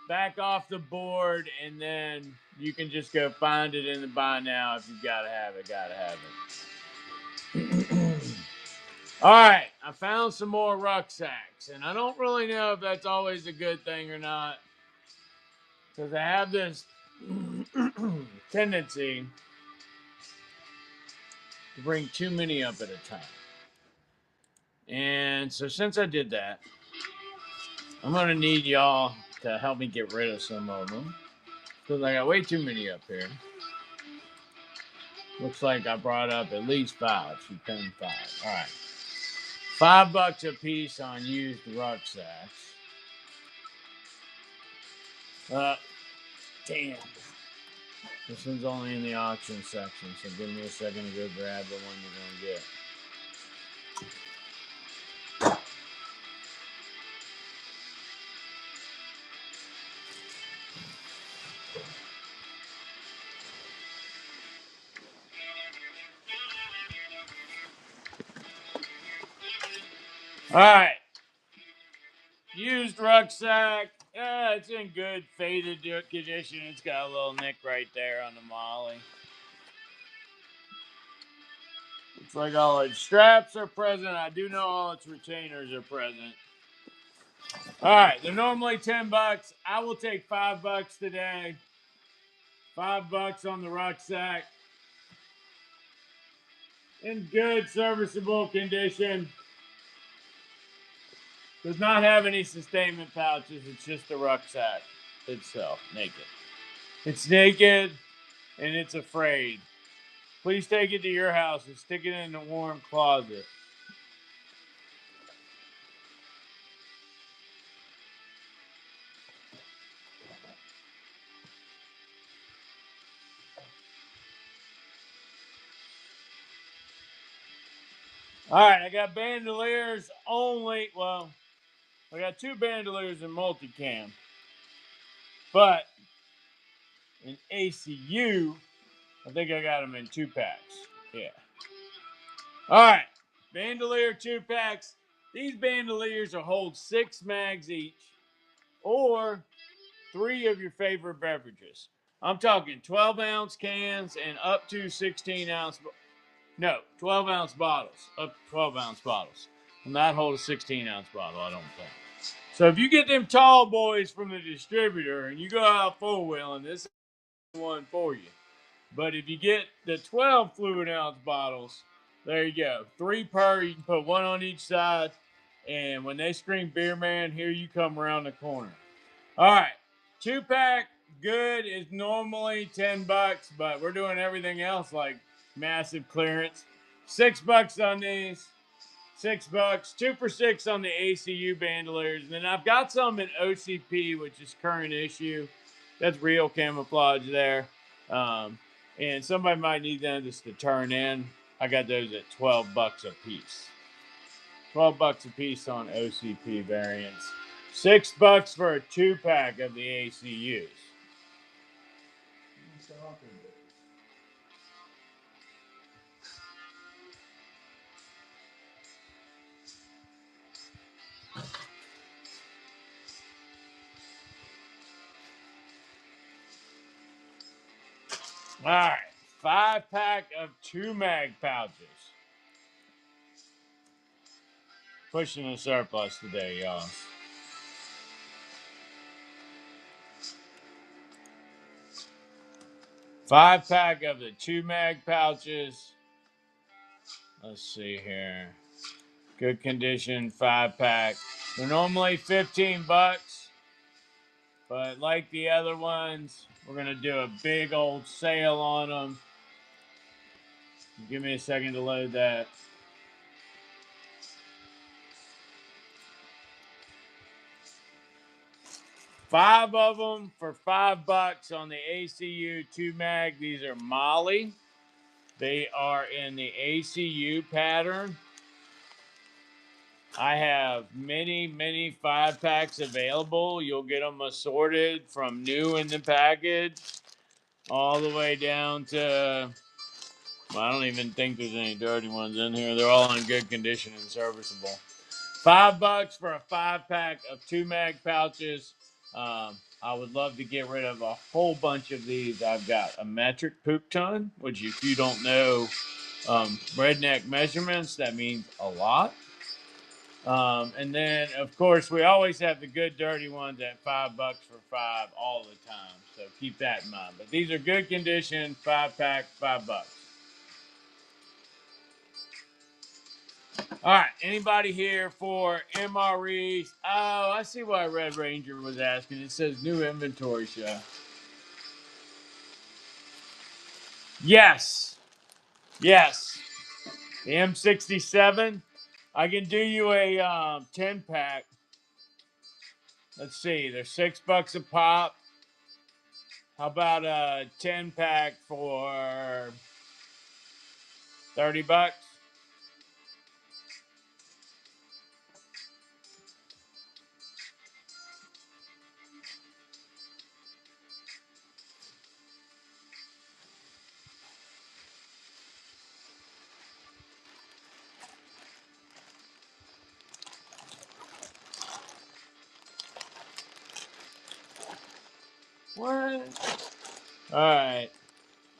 back off the board, and then you can just go find it in the buy now if you've got to have it. Got to have it. All right. I found some more rucksacks, and I don't really know if that's always a good thing or not, because I have this tendency to bring too many up at a time. And so since I did that, I'm going to need y'all to help me get rid of some of them, because I got way too many up here. Looks like I brought up at least 5. So 10, 5. All right. $5 a piece on used rucksacks. Damn. This one's only in the auction section, so give me a second to go grab the one you're going to get. All right. Used rucksack. It's in good faded condition. It's got a little nick right there on the molly. Looks like all its straps are present. I do know all its retainers are present. All right, they're normally $10. I will take $5 today. $5 on the rucksack. In good, serviceable condition. Does not have any sustainment pouches. It's just the rucksack itself, naked. It's naked and it's afraid. Please take it to your house and stick it in a warm closet. All right, I got bandoliers only. Well, I got 2 bandoliers in multicam. But in ACU, I think I got them in 2 packs. Yeah. All right. Bandolier 2-packs. These bandoliers will hold 6 mags each, or 3 of your favorite beverages. I'm talking 12-ounce cans and up to 16-ounce. No, 12-ounce bottles. Up to 12-ounce bottles. Will not hold a 16-ounce bottle, I don't think. So if you get them tall boys from the distributor and you go out full wheeling, this is one for you. But if you get the 12 fluid ounce bottles, there you go. 3 per. You can put 1 on each side. And when they scream beer man, here you come around the corner. All right. 2-pack good is normally $10, but we're doing everything else like massive clearance. $6 on these. $6. 2 for 6 on the ACU bandoliers. And then I've got some in OCP, which is current issue. That's real camouflage there. And somebody might need them just to turn in. I got those at $12 a piece. $12 a piece on OCP variants. $6 for a 2-pack of the ACUs. All right, 5-pack of 2-mag pouches. Pushing the surplus today, y'all. 5-pack of the 2-mag pouches. Let's see here. Good condition 5-pack. They're normally $15, but like the other ones, we're gonna do a big old sale on them. Give me a second to load that. Five of them for $5 on the ACU 2-mag. These are Molly. They are in the ACU pattern. I have many 5-packs available. You'll get them assorted from new in the package all the way down to, well, I don't even think there's any dirty ones in here. They're all in good condition and serviceable. $5 for a 5-pack of 2-mag pouches. I would love to get rid of a whole bunch of these. I've got a metric poop ton, which if you don't know redneck measurements, that means a lot. And then, of course, we always have the good dirty ones at $5 for 5 all the time. So keep that in mind. But these are good condition, 5-pack, $5. All right. Anybody here for MREs? Oh, I see why Red Ranger was asking. It says new inventory show. Yes. Yes. The M67. I can do you a 10-pack. Let's see. They're $6 a pop. How about a 10-pack for $30? What? All right.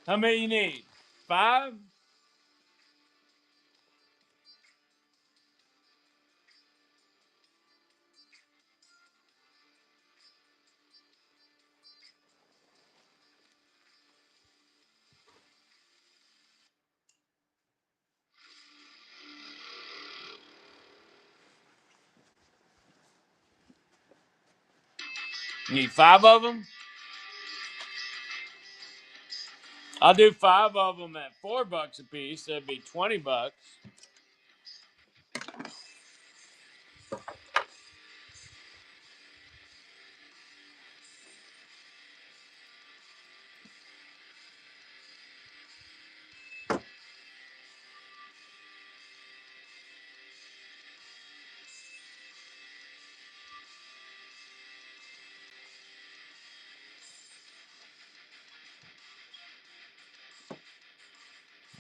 How many you need? 5? You need 5 of them? I'll do 5 of them at $4 a piece. That'd be $20.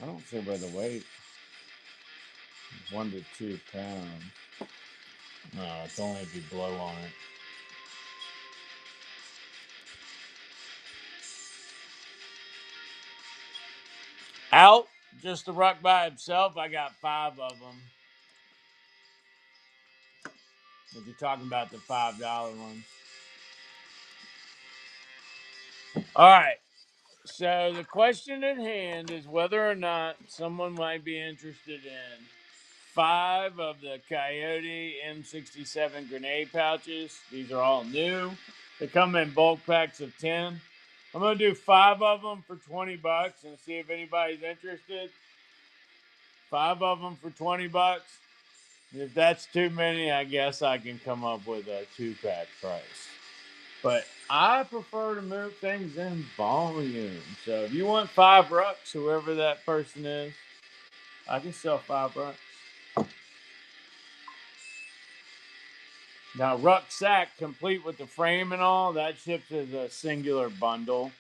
I don't see by the weight. 1 to 2 pounds. No, it's only if you blow on it. Out, just the ruck by himself. I got 5 of them. If you're talking about the $5 ones. All right. So the question at hand is whether or not someone might be interested in 5 of the Coyote M67 grenade pouches. These are all new. They come in bulk packs of 10. I'm going to do 5 of them for $20 and see if anybody's interested. 5 of them for $20. If that's too many, I guess I can come up with a 2-pack price. But I prefer to move things in volume. So if you want 5 rucks, whoever that person is, I can sell 5 rucks. Now, rucksack, complete with the frame and all, that ships as a singular bundle.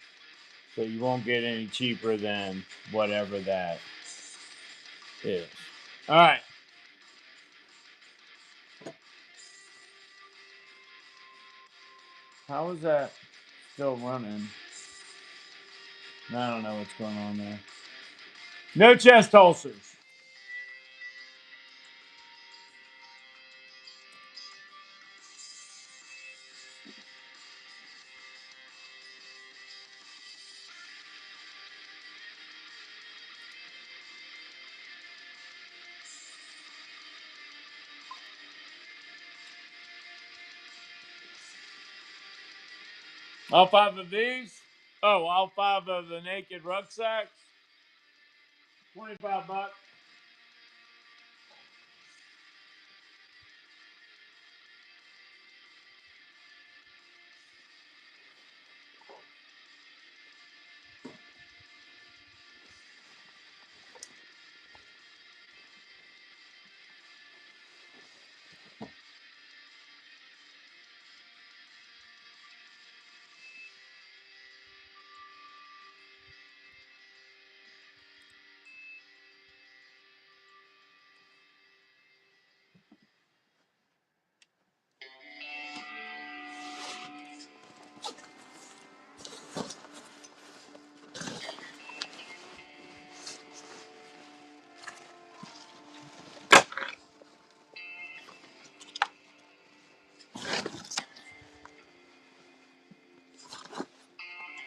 So you won't get any cheaper than whatever that is. All right. How is that still running? I don't know what's going on there. No chest holsters. All 5 of these? Oh, all 5 of the naked rucksacks? $25.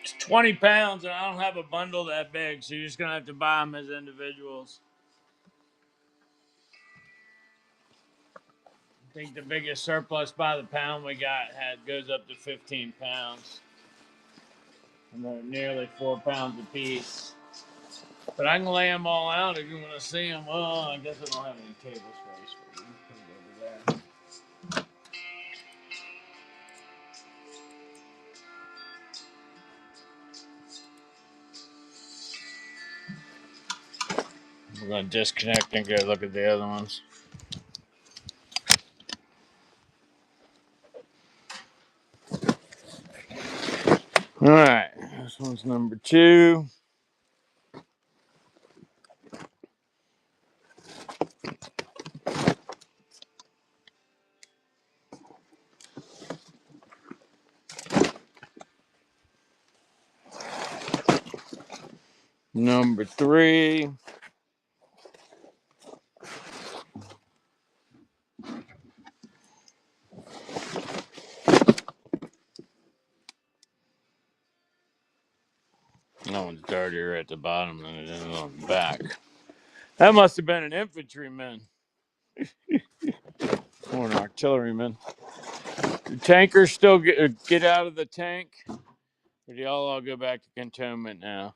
It's 20 pounds, and I don't have a bundle that big, so you're just going to have to buy them as individuals. I think the biggest surplus by the pound we got goes up to 15 pounds. And they're nearly 4 pounds a piece. But I can lay them all out if you want to see them. Well, I guess I don't have any table space for you. Put it over there. We're going to disconnect and go look at the other ones. All right, this one's number 2. Number 3. That one's dirtier at the bottom than it is on the back. That must have been an infantryman or an artilleryman. Do tankers still get out of the tank? Or do y'all all go back to cantonment now?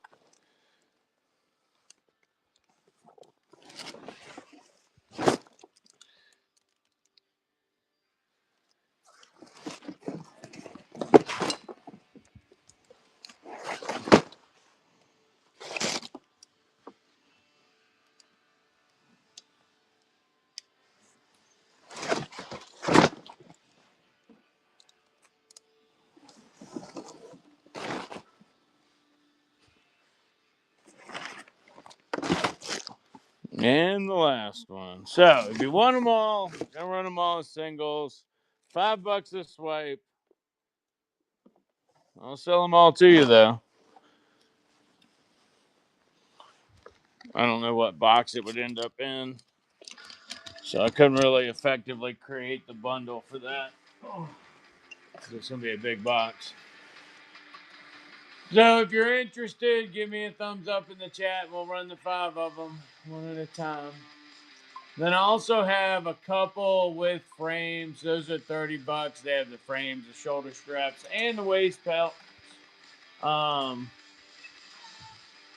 And the last one. So if you want them all, gonna run them all as singles. $5 a swipe. I'll sell them all to you though. I don't know what box it would end up in, so I couldn't really effectively create the bundle for that. Oh, it's gonna be a big box. So if you're interested, give me a thumbs up in the chat. We'll run the 5 of them one at a time. Then I also have a couple with frames. Those are $30. They have the frames, the shoulder straps, and the waist belt.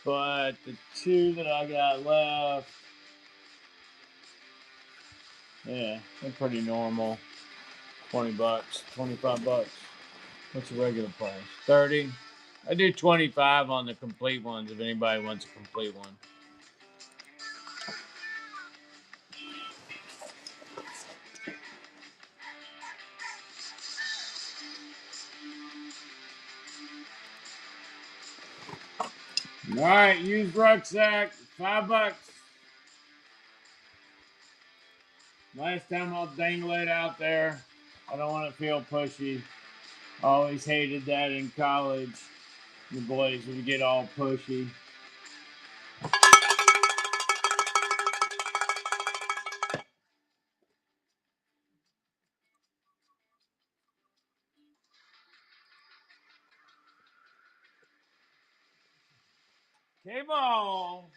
But the 2 that I got left, yeah, they're pretty normal. $20, $25. What's the regular price? 30. I do 25 on the complete ones if anybody wants a complete one. All right, used rucksack, $5. Last time I'll dangle it out there. I don't want to feel pushy. I always hated that in college. The boys would get all pushy. K-Ball.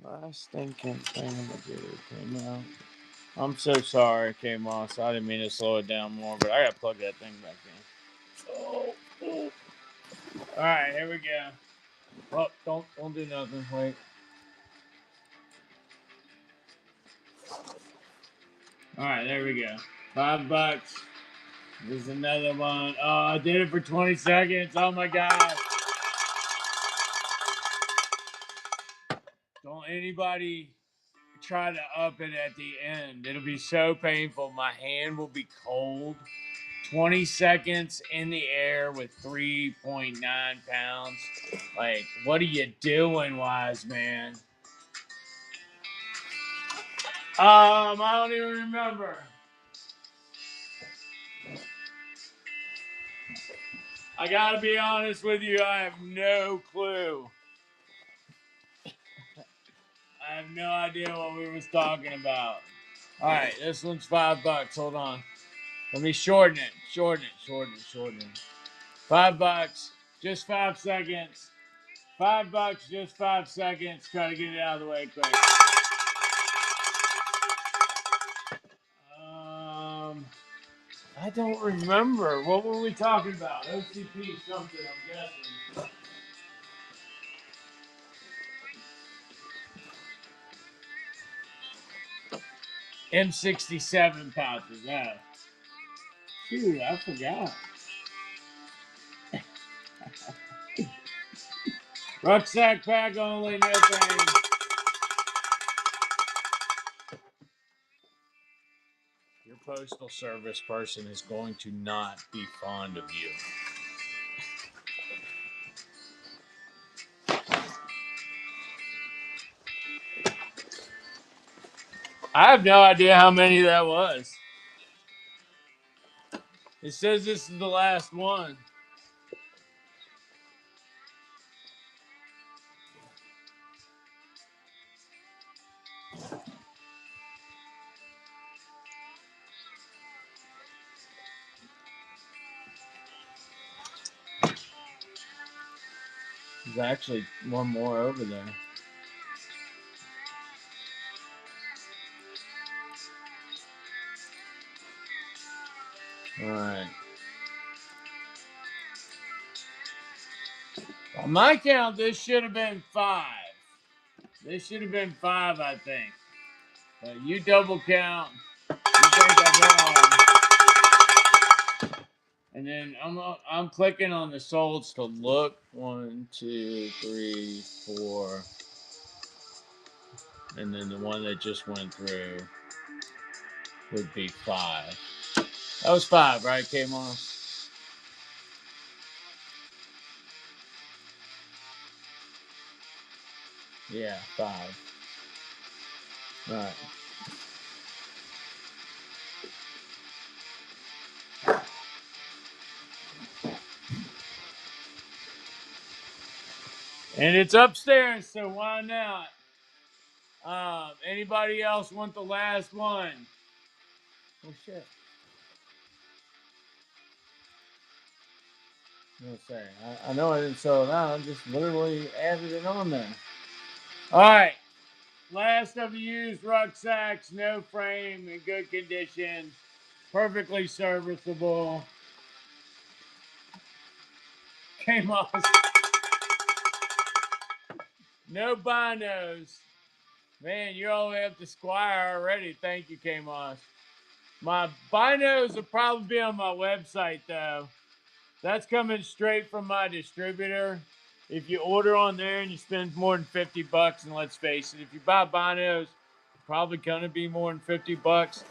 Last stinking thing I'm gonna do came out. I'm so sorry, K-Moss. I didn't mean to slow it down more, but I gotta plug that thing back in. Oh. All right, here we go. Well, don't do nothing. Wait. All right, there we go. $5. There's another one. Oh, I did it for 20 seconds. Oh my god. Don't anybody try to up it at the end. It'll be so painful. My hand will be cold. 20 seconds in the air with 3.9 pounds. Like, what are you doing, wise man? I don't even remember. I gotta be honest with you, I have no clue. I have no idea what we was talking about. All right, this one's $5. Hold on. Let me shorten it. Shorten it. $5. Just 5 seconds. $5, just 5 seconds. Try to get it out of the way quick. I don't remember. What were we talking about? OCP something, I'm guessing. M67 pouches. Yeah. Shoot, I forgot. Rucksack pack only, no thanks. Your postal service person is going to not be fond of you. I have no idea how many that was. It says this is the last one. There's actually one more over there. All right. On my count, this should have been 5. This should have been 5, I think. But you double count. You think I'm wrong. And then I'm clicking on the solds to look. 1, 2, 3, 4. And then the one that just went through would be 5. That was 5, right, Kmart? Yeah, 5. All right. And it's upstairs, so why not? Anybody else want the last one? Oh shit! No say. I know I didn't sell it out. I just literally added it on there. All right. Last of the used rucksacks, no frame, in good condition, perfectly serviceable. Came off. No binos. Man, you're all the way up to Squire already. Thank you, Kmos. My binos will probably be on my website, though. That's coming straight from my distributor. If you order on there and you spend more than $50, and let's face it, if you buy binos, probably gonna be more than $50.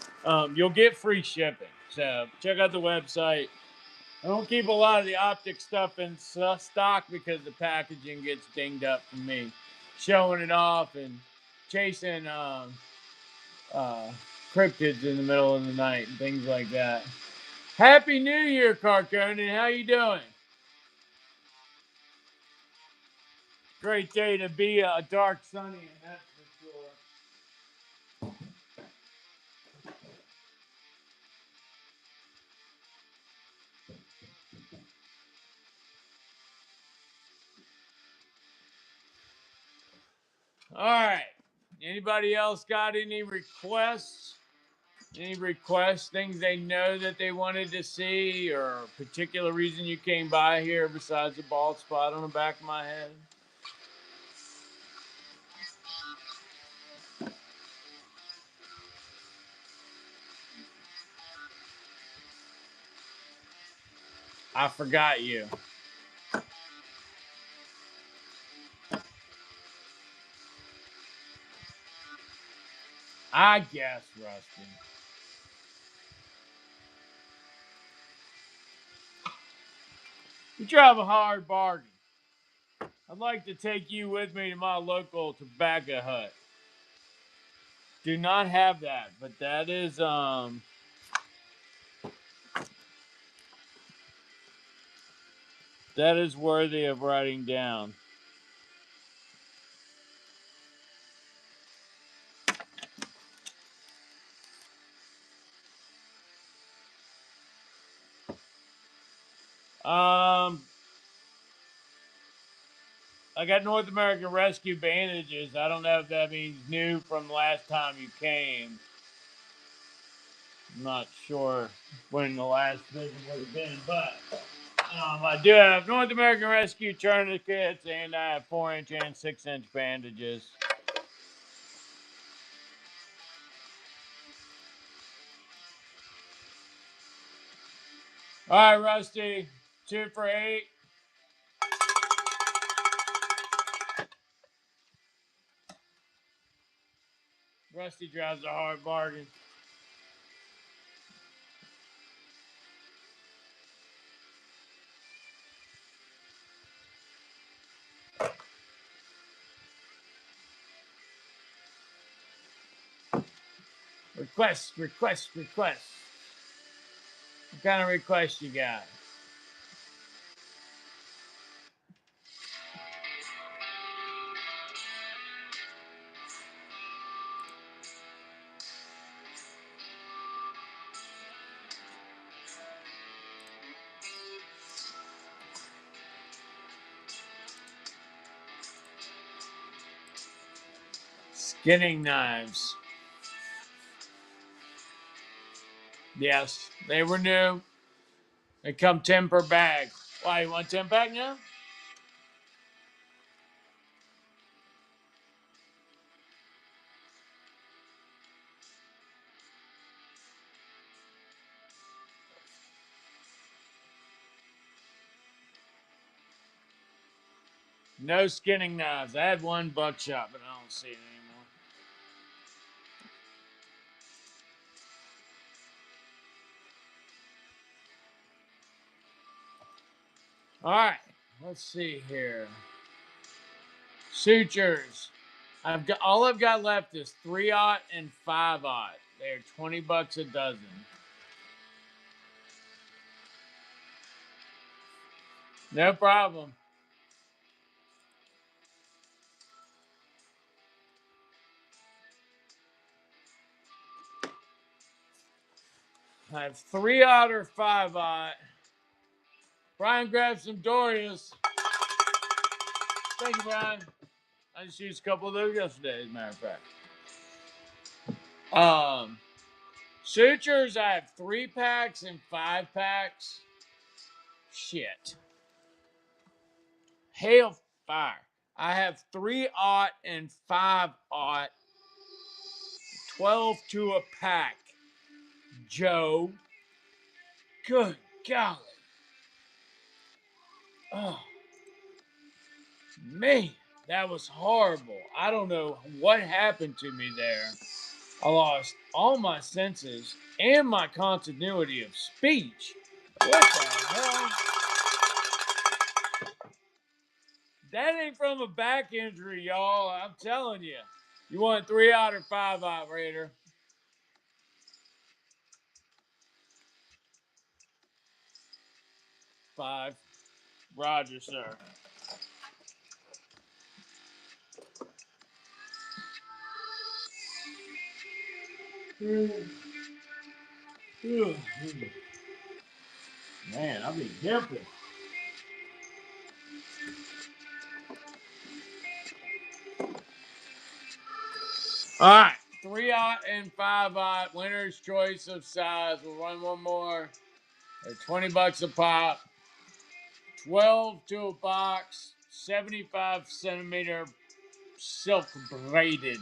You'll get free shipping. So check out the website. I don't keep a lot of the optic stuff in stock because the packaging gets dinged up from me showing it off and chasing uh, cryptids in the middle of the night and things like that. Happy New Year, Carconan. How you doing? Great day to be a dark sunny, and that's for sure. All right. Anybody else got any requests? Any requests, things they know that they wanted to see, or a particular reason you came by here besides the bald spot on the back of my head? I forgot you. I guess, Rusty. You drive a hard bargain. I'd like to take you with me to my local tobacco hut. Do not have that, but that is worthy of writing down. Um, I got North American Rescue bandages. I don't know if that means new from the last time you came. I'm not sure when the last visit would have been, but I do have North American Rescue tourniquets, and I have 4-inch and 6-inch bandages. All right, Rusty, 2 for 8. Rusty drives a hard bargain. Request, request, request. What kind of request you got? Skinning knives. Yes, they were new. They come 10 per bag. Why, you want 10 pack now? No skinning knives. I had one buckshot, but I don't see it anymore. All right, let's see here. Sutures. I've got left is 3/0 and 5/0. They're $20 a dozen. No problem. I have 3/0 or 5/0. Brian grabbed some Doritos. Thank you, Brian. I just used a couple of those yesterday, as a matter of fact. Sutures, I have 3-packs and 5-packs. Shit. Hail fire. I have 3/0 and 5/0. 12 to a pack. Joe. Good golly. Oh, man. That was horrible. I don't know what happened to me there. I lost all my senses and my continuity of speech. What the hell? That ain't from a back injury, y'all. I'm telling you. You want 3/0 or 5/0, Raider? 5. Roger, sir. Man, I'll be careful. All right, 3/0 and 5/0. Winner's choice of size. We'll run one more. They're $20 a pop. 12 to a box. 75 centimeter silk braided.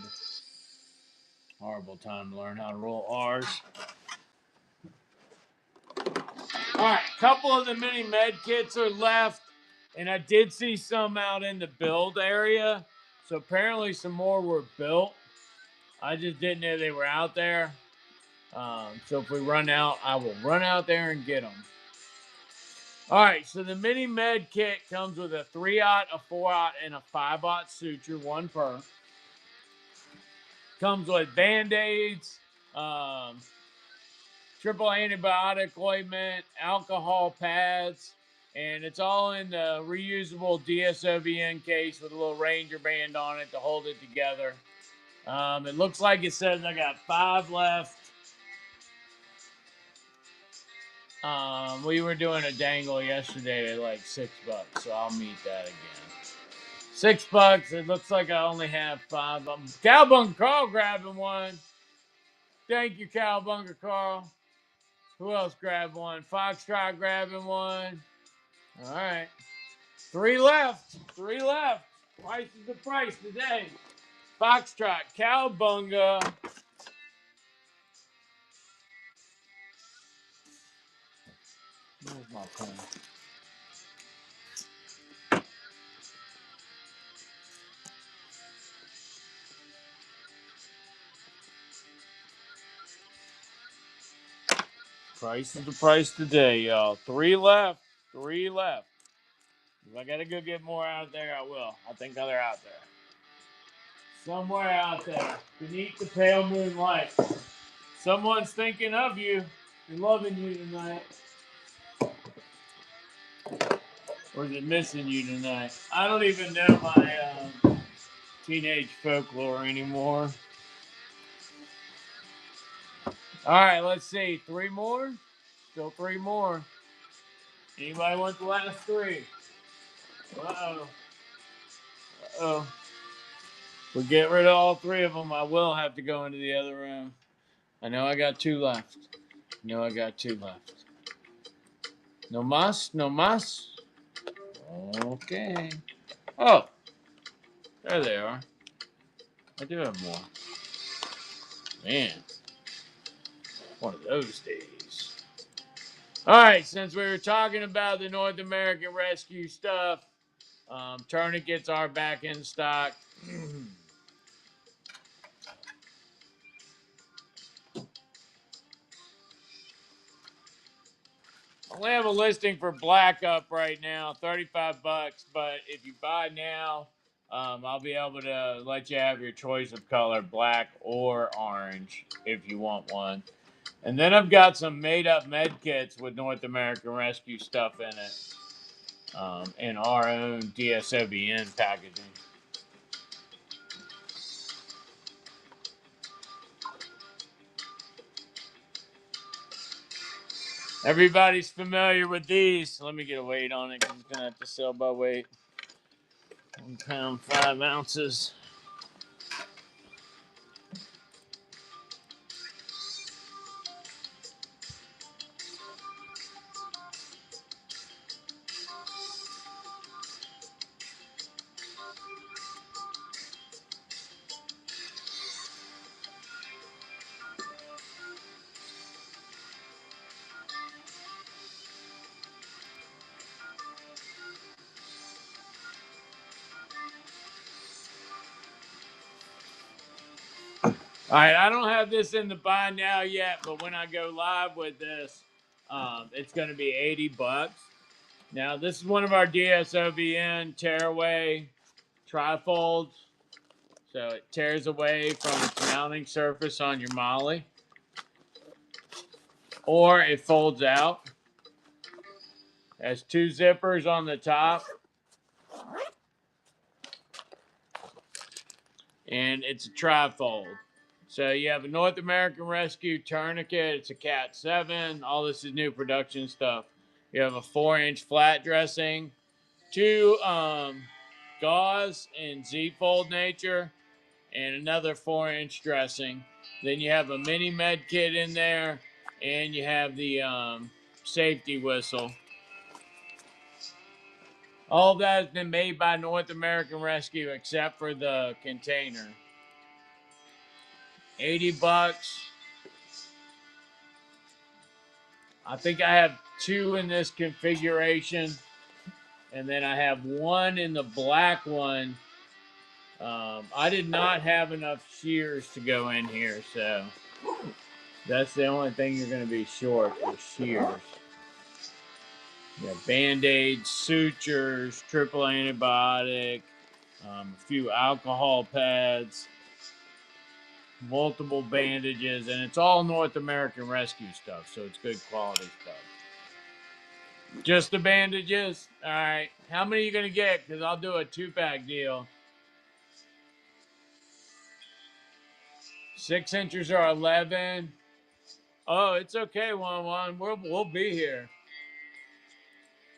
Horrible time to learn how to roll R's. All right, a couple of the mini med kits are left, and I did see some out in the build area. So apparently some more were built. I just didn't know they were out there. So if we run out, I will run out there and get them. All right, so the mini med kit comes with a 3/0, a 4/0, and a 5/0 suture, one per. Comes with Band-Aids, triple antibiotic ointment, alcohol pads, and it's all in the reusable DSOVN case with a little Ranger band on it to hold it together. It looks like it says I got 5 left. We were doing a dangle yesterday at like $6, so I'll meet that again. $6. It looks like I only have 5 of them. Cowbunga Carl grabbing one. Thank you, Cowbunga Carl. Who else grabbed one? Foxtrot grabbing one. All right. 3 left. 3 left. Price is the price today. Foxtrot, Cowbunga. Where's my pen? Price is the price today, y'all. 3 left. 3 left. If I gotta go get more out there, I will. I think they're out there. Somewhere out there, beneath the pale moonlight. Someone's thinking of you and loving you tonight. Or is it missing you tonight? I don't even know my teenage folklore anymore. All right, let's see. 3 more? Still 3 more. Anybody want the last 3? Uh-oh. Uh-oh. If we get rid of all 3 of them, I will have to go into the other room. I know I got 2 left. I got 2 left. No mas? No mas? Okay. Oh, there they are. I do have more. Man, one of those days. All right, since we were talking about the North American Rescue stuff, tourniquets are back in stock. We have a listing for black up right now, 35 bucks. But if you buy now, I'll be able to let you have your choice of color, black or orange, if you want one. And then I've got some made-up med kits with North American Rescue stuff in it, in our own DSOBN packaging. Everybody's familiar with these. Let me get a weight on it. I'm gonna have to sell by weight. 1 pound, 5 ounces. All right, I don't have this in the buy now yet, but when I go live with this, it's going to be 80 bucks. Now, this is one of our DSOBN tearaway trifolds. So it tears away from its mounting surface on your Molly, or it folds out. Has 2 zippers on the top, and it's a trifold. So you have a North American Rescue tourniquet. It's a Cat 7. All this is new production stuff. You have a 4-inch flat dressing, 2 gauze in Z-fold nature, and another 4-inch dressing. Then you have a mini med kit in there, and you have the safety whistle. All of that has been made by North American Rescue except for the container. 80 bucks. I think I have 2 in this configuration, and then I have 1 in the black one. I did not have enough shears to go in here, so that's the only thing you're going to be short is shears. You have Band-Aids, sutures, triple antibiotic, a few alcohol pads, multiple bandages, and it's all North American Rescue stuff, so it's good quality stuff. Just the bandages? All right. How many are you going to get? Because I'll do a 2-pack deal. 6 inches are 11. Oh, it's okay, 1-1. We'll be here.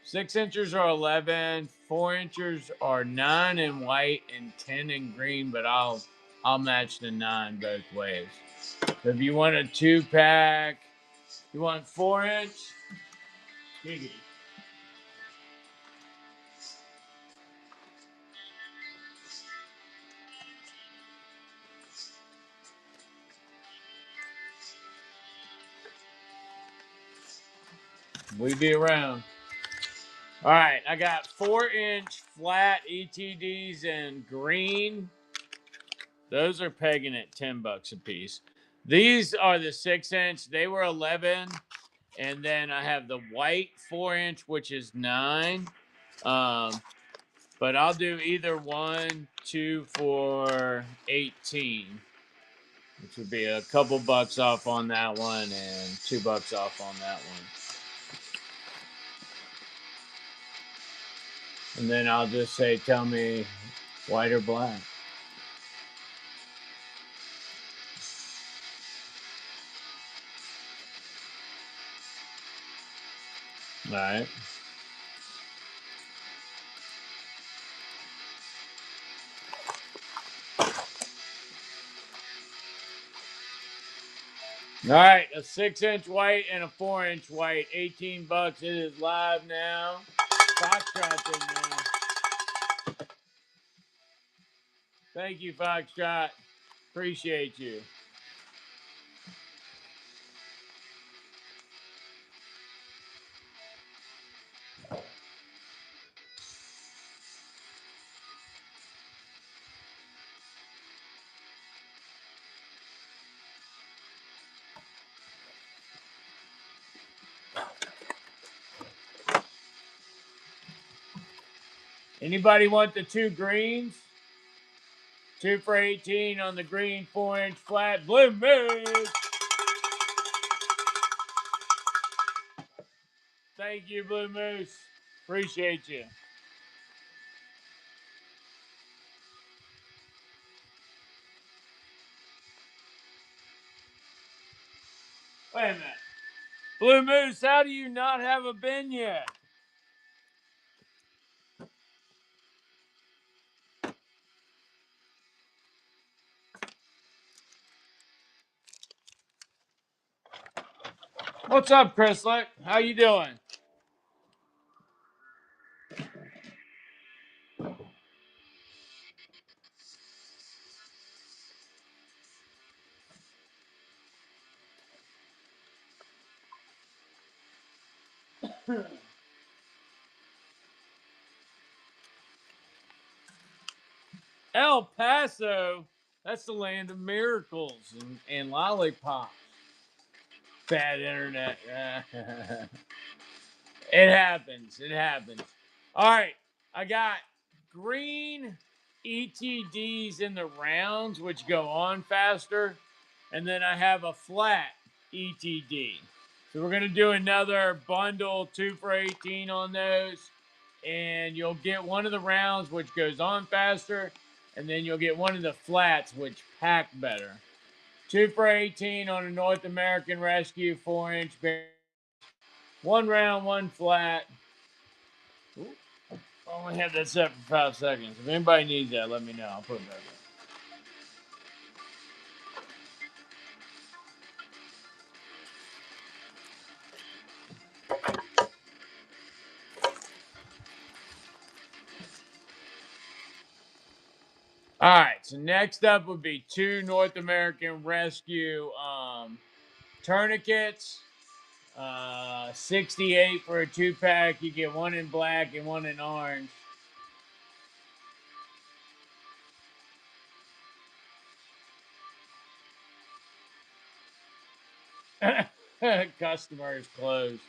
6 inches are 11. 4 inches are 9 in white and 10 in green, but I'll match the 9 both ways. So if you want a 2-pack, you want 4-inch? Giggity. We be around. All right, I got 4-inch flat ETDs in green. Those are pegging at 10 bucks a piece. These are the 6-inch. They were 11. And then I have the white 4-inch, which is 9. But I'll do either 1, 2 for 18, which would be a couple bucks off on that one and $2 off on that one. And then I'll just say, tell me white or black. All right. All right, a 6-inch white and a 4-inch white, 18 bucks. It is live now. Foxtrot's in there. Thank you, Foxtrot. Appreciate you. Anybody want the two greens? 2 for 18 on the green 4-inch flat. Blue Moose. Thank you, Blue Moose. Appreciate you. Wait a minute. Blue Moose, how do you not have a bin yet? What's up, Chrislick? How you doing? El Paso, that's the land of miracles and lollipops. Bad internet. It happens. It happens. All right. I got green ETDs in the rounds, which go on faster. And then I have a flat ETD. So we're going to do another bundle 2 for 18 on those. And you'll get one of the rounds, which goes on faster. And then you'll get one of the flats, which pack better. 2 for 18 on a North American Rescue 4-inch bear. One round, one flat. Ooh, I only have that set for 5 seconds. If anybody needs that, let me know. I'll put it back in. All right, so next up would be 2 North American Rescue tourniquets. 68 for a 2-pack. You get one in black and one in orange. Customer is closed.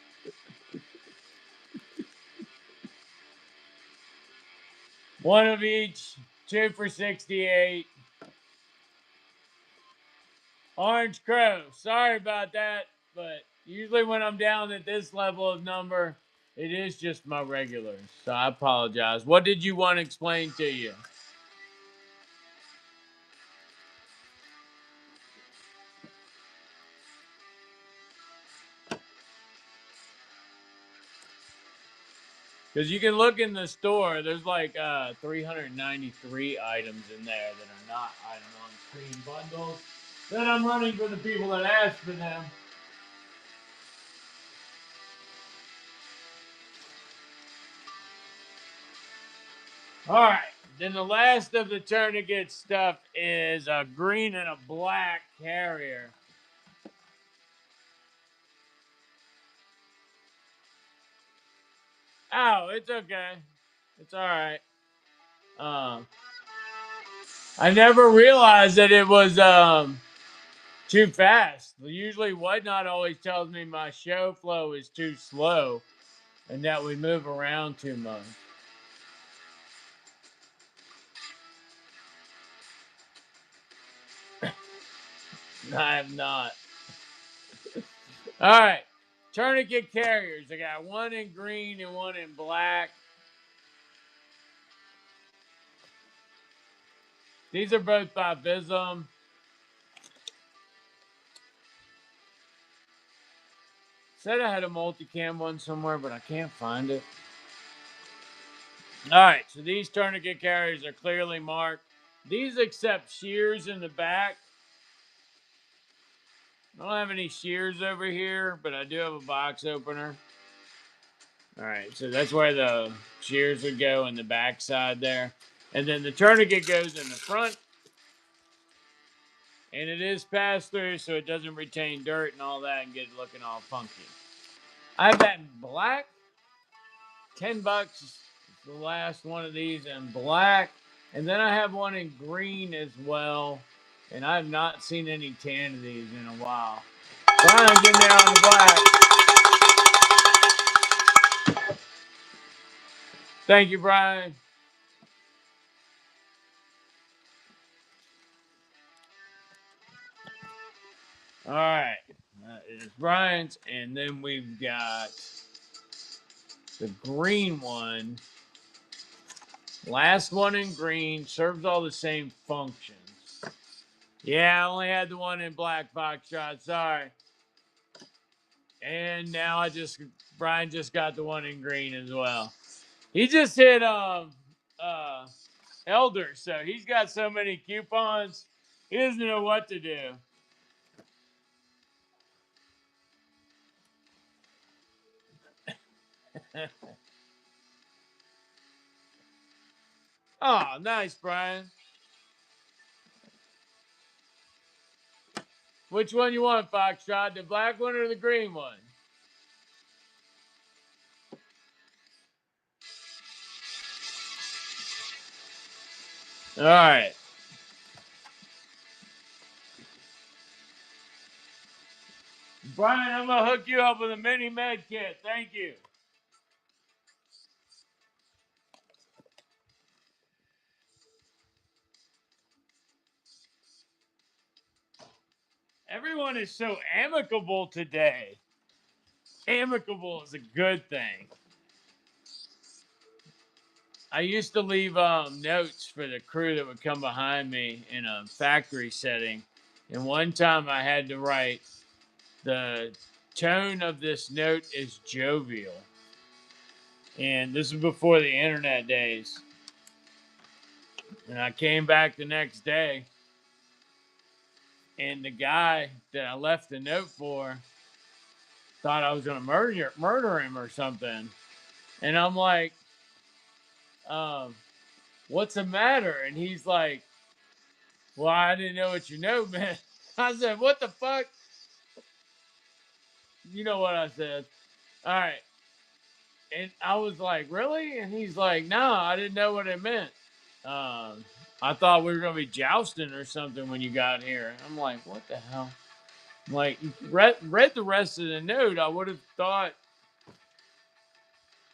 One of each, 2 for 68. Orange Crow. Sorry about that, but usually when I'm down at this level of number, it is just my regulars. So I apologize. What did you want to explain to you? Because you can look in the store, there's like 393 items in there that are not item on screen bundles that I'm running for the people that asked for them. All right. Then the last of the tourniquet stuff is a green and a black carrier. Oh, it's okay. It's all right. Um, I never realized that it was too fast. Usually, Whatnot always tells me my show flow is too slow and that we move around too much. I have not. All right. Tourniquet carriers. I got one in green and one in black. These are both by Vism. Said I had a multicam one somewhere, but I can't find it. All right, so these tourniquet carriers are clearly marked. These accept shears in the back. I don't have any shears over here, but I do have a box opener. All right, so that's where the shears would go in the back side there. And then the tourniquet goes in the front. And it is pass through, so it doesn't retain dirt and all that and get it looking all funky. I have that in black. $10 the last one of these in black. And then I have one in green as well. And I have not seen any tan of these in a while. Brian, get there on the black. Thank you, Brian. All right. That is Brian's. And then we've got the green one. Last one in green. Serves all the same functions. Yeah, I only had the one in black Foxtrot. Sorry. And now Brian just got the one in green as well. He just hit Elder, so he's got so many coupons, he doesn't know what to do. Oh, nice, Brian. Which one you want, Foxtrot? The black one or the green one? All right. Brian, I'm going to hook you up with a mini med kit. Thank you. Everyone is so amicable today. Amicable is a good thing. I used to leave notes for the crew that would come behind me in a factory setting. And one time I had to write, the tone of this note is jovial. And this was before the internet days. And I came back the next day, and the guy that I left the note for thought I was going to murder him or something. And I'm like, what's the matter? And he's like, well, I didn't know what your note meant. I said, what the fuck? You know what I said. All right. And I was like, really? And he's like, no, I didn't know what it meant. Um, I thought we were going to be jousting or something when you got here. I'm like, what the hell? I'm like, you read the rest of the note. I would have thought,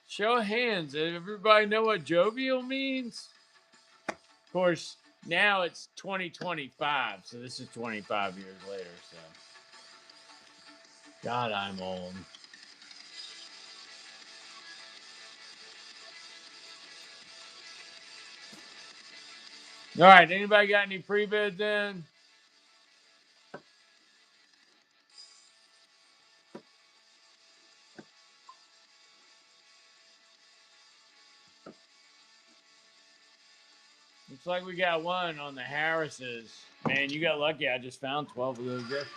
show of hands. Does everybody know what jovial means? Of course, now it's 2025. So this is 25 years later. So, God, I'm old. All right. Anybody got any pre-bids in? Looks like we got one on the Harrises. Man, you got lucky. I just found 12 of those yesterday.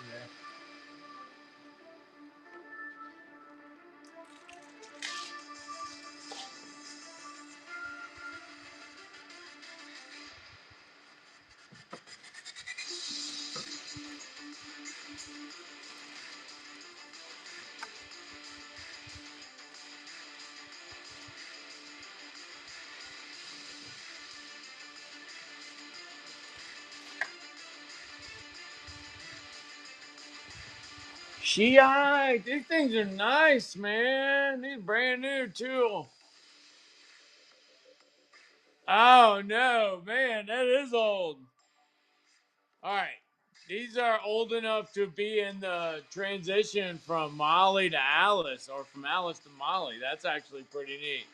Shiite, these things are nice, man. These brand new too. Oh no, man, that is old. All right, these are old enough to be in the transition from Molly to Alice, or from Alice to Molly. That's actually pretty neat.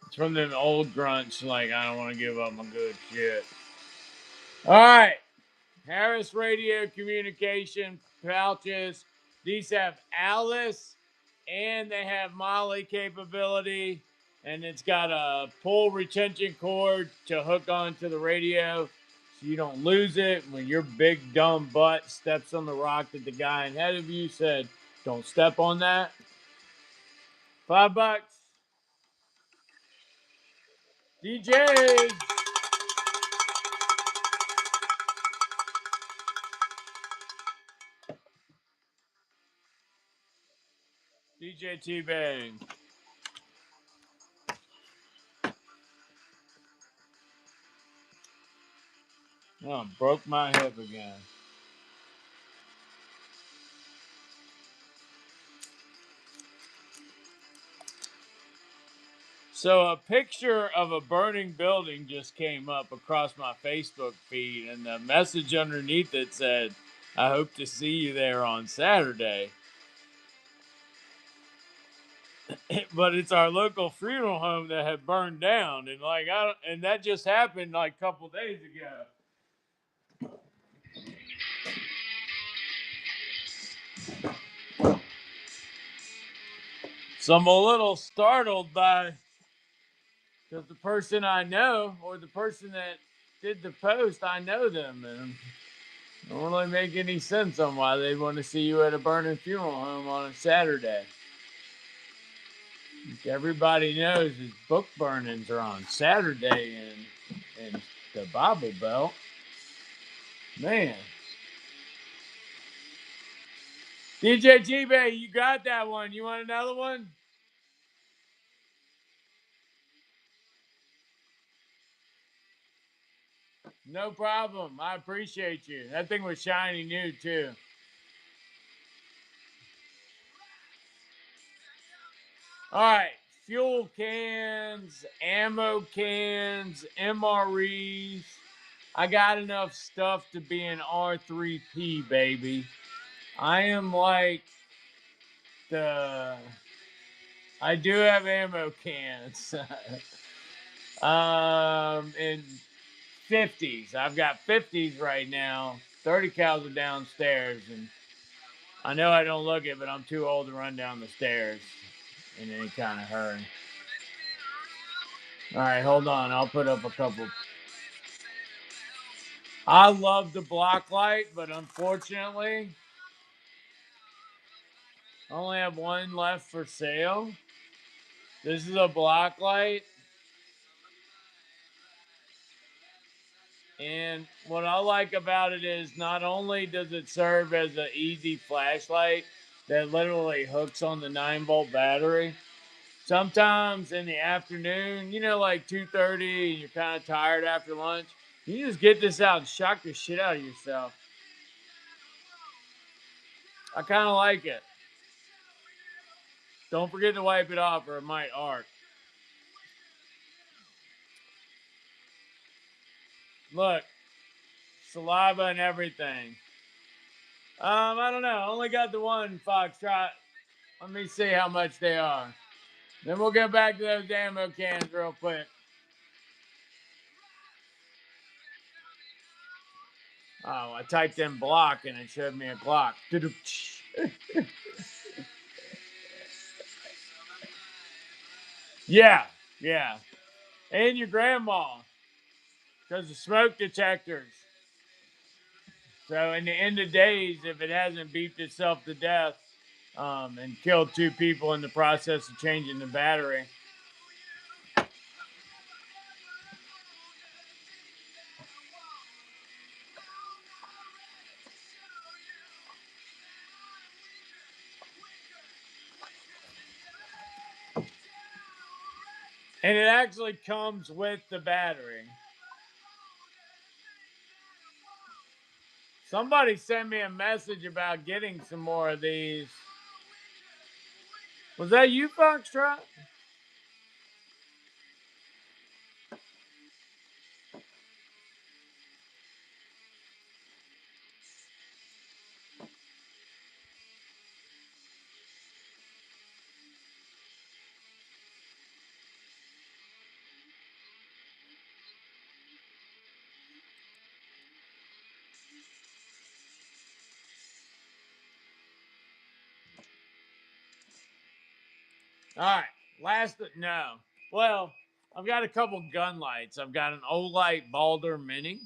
It's from them old grunts, like I don't want to give up my good shit. All right. Harris Radio Communication pouches. These have Alice and they have Molly capability. And it's got a pull retention cord to hook onto the radio so you don't lose it when your big dumb butt steps on the rock that the guy ahead of you said, don't step on that. $5. DJ. DJ T-Bang. Oh, broke my hip again. So a picture of a burning building just came up across my Facebook feed, and the message underneath it said, I hope to see you there on Saturday. But it's our local funeral home that had burned down, and like I don't, and that just happened like a couple days ago. So I'm a little startled by because the person I know or the person that did the post, I know them, and it don't really make any sense on why they'd want to see you at a burning funeral home on a Saturday. Everybody knows his book burnings are on Saturday in the Bible Belt. Man. DJ G-Bay, you got that one. You want another one? No problem. I appreciate you. That thing was shiny new, too. All right. Fuel cans, ammo cans, MREs. I got enough stuff to be an R3P, baby. I am like the. I do have ammo cans. In 50s. I've got 50s right now. 30 cals are downstairs, and I know I don't look it, but I'm too old to run down the stairs in any kind of hurry. All right, hold on. I'll put up a couple. I love the block light, but unfortunately, I only have one left for sale. This is a block light. And what I like about it is not only does it serve as an easy flashlight that literally hooks on the 9-volt battery. Sometimes in the afternoon, like 2:30, and you're kind of tired after lunch, you just get this out and shock the shit out of yourself. I kind of like it. Don't forget to wipe it off or it might arc. Look, saliva and everything. I don't know. I only got the one Foxtrot. Let me see how much they are. Then we'll get back to those ammo cans real quick. Oh, I typed in block and it showed me a Glock. Yeah, yeah. And your grandma. Because of smoke detectors. So in the end of days, if it hasn't beeped itself to death and killed 2 people in the process of changing the battery. And it actually comes with the battery. Somebody sent me a message about getting some more of these. Was that you, Foxtrot? All right. No. Well, I've got a couple gun lights. I've got an Olight Balder Mini.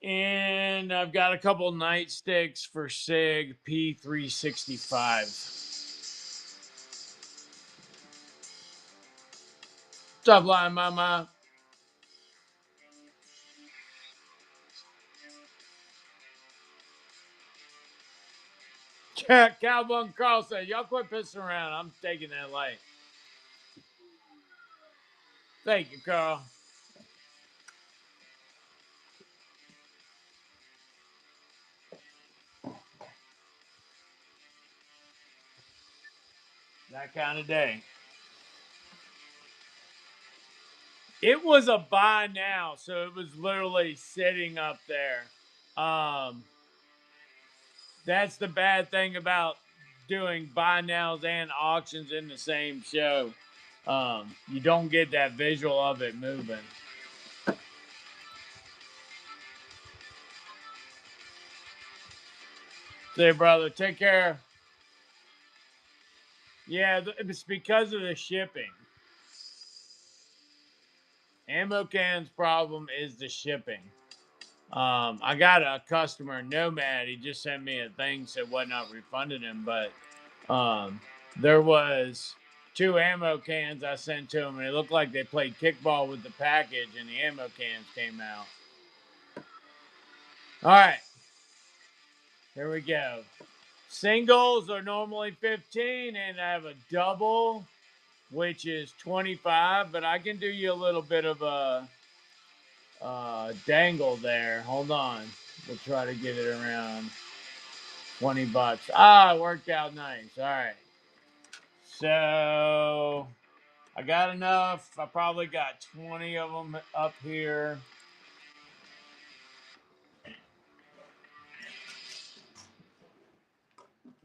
And I've got a couple nightsticks for SIG P365. What's up, Lion Mama? Cowbun Carl said, y'all quit pissing around. I'm taking that light. Thank you, Carl. That kind of day. It was a buy now, so it was literally sitting up there. That's the bad thing about doing buy nows and auctions in the same show. You don't get that visual of it moving. Say, brother, take care. Yeah, it's because of the shipping. Ammo Can's problem is the shipping. I got a customer, Nomad. He just sent me a thing, said what not refunded him, but there was 2 ammo cans I sent to him, and it looked like they played kickball with the package, and the ammo cans came out. All right, here we go. Singles are normally 15, and I have a double, which is 25, but I can do you a little bit of a dangle there. Hold on. We'll try to get it around $20. Ah, it worked out nice. All right. So I got enough. I probably got 20 of them up here.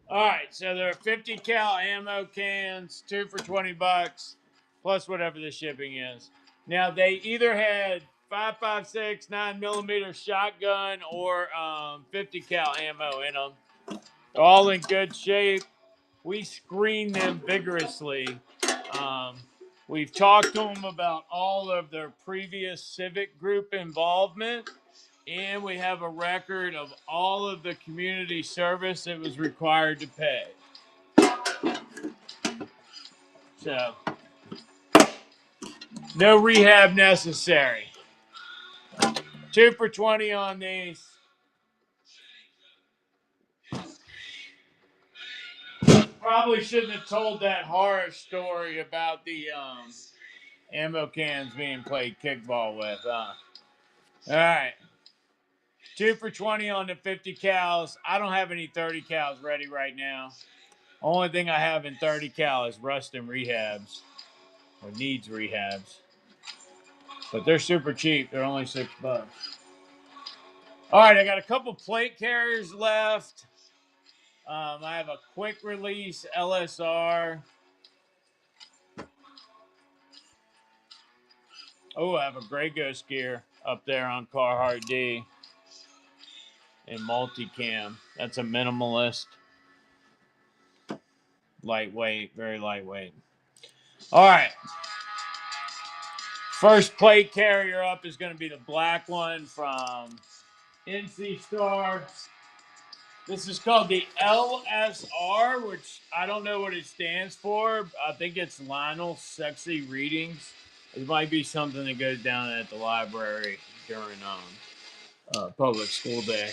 All right. So there are 50 cal ammo cans, 2 for $20, plus whatever the shipping is. Now they either had 5.56, 9mm shotgun, or 50 cal ammo in them. They're all in good shape. We screen them vigorously. Um, we've talked to them about all of their previous civic group involvement, and we have a record of all of the community service it was required to pay. So, no rehab necessary. 2 for 20 on these. Probably shouldn't have told that horror story about the ammo cans being played kickball with. All right. 2 for 20 on the 50 cals. I don't have any 30 cals ready right now. Only thing I have in 30 cal is rust and rehabs, or needs rehabs. But they're super cheap. They're only $6. All right, I got a couple plate carriers left. I have a quick release LSR. Oh, I have a Grey Ghost gear up there on Carhartt D in multicam. That's a minimalist, lightweight, very lightweight. All right. First plate carrier up is going to be the black one from NC Star. This is called the LSR, which I don't know what it stands for. I think it's Lionel Sexy Readings. It might be something that goes down at the library during public school day.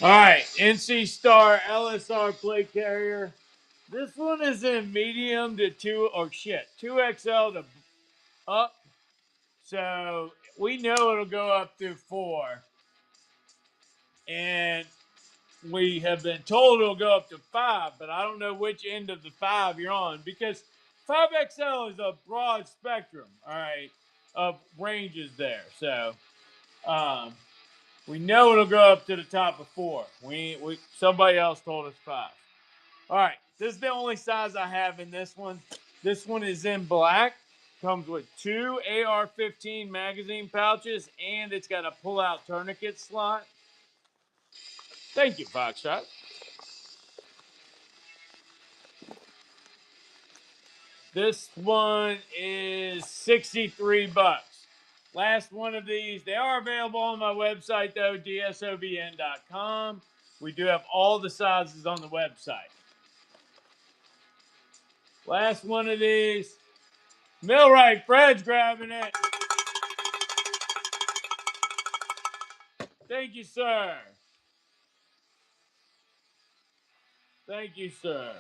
All right, NC Star LSR plate carrier. This one is in medium to 2XL to up. So we know it'll go up to 4. And we have been told it'll go up to 5, but I don't know which end of the 5 you're on, because 5XL is a broad spectrum, all right, of ranges there. So we know it'll go up to the top of 4. We somebody else told us 5. All right, this is the only size I have in this one. This one is in black. Comes with 2 AR-15 magazine pouches, and it's got a pull-out tourniquet slot. Thank you, Foxtrot. This one is $63. Last one of these. They are available on my website, though, dsobn.com. We do have all the sizes on the website. Last one of these. Millwright, Fred's grabbing it. Thank you, sir. Thank you, sir.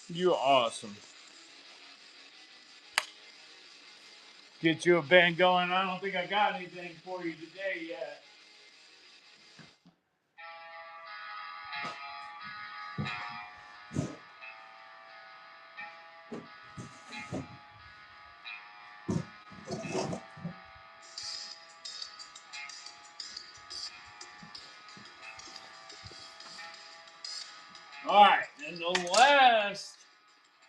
You're awesome. Get you a band going. I don't think I got anything for you today yet. All right, and the last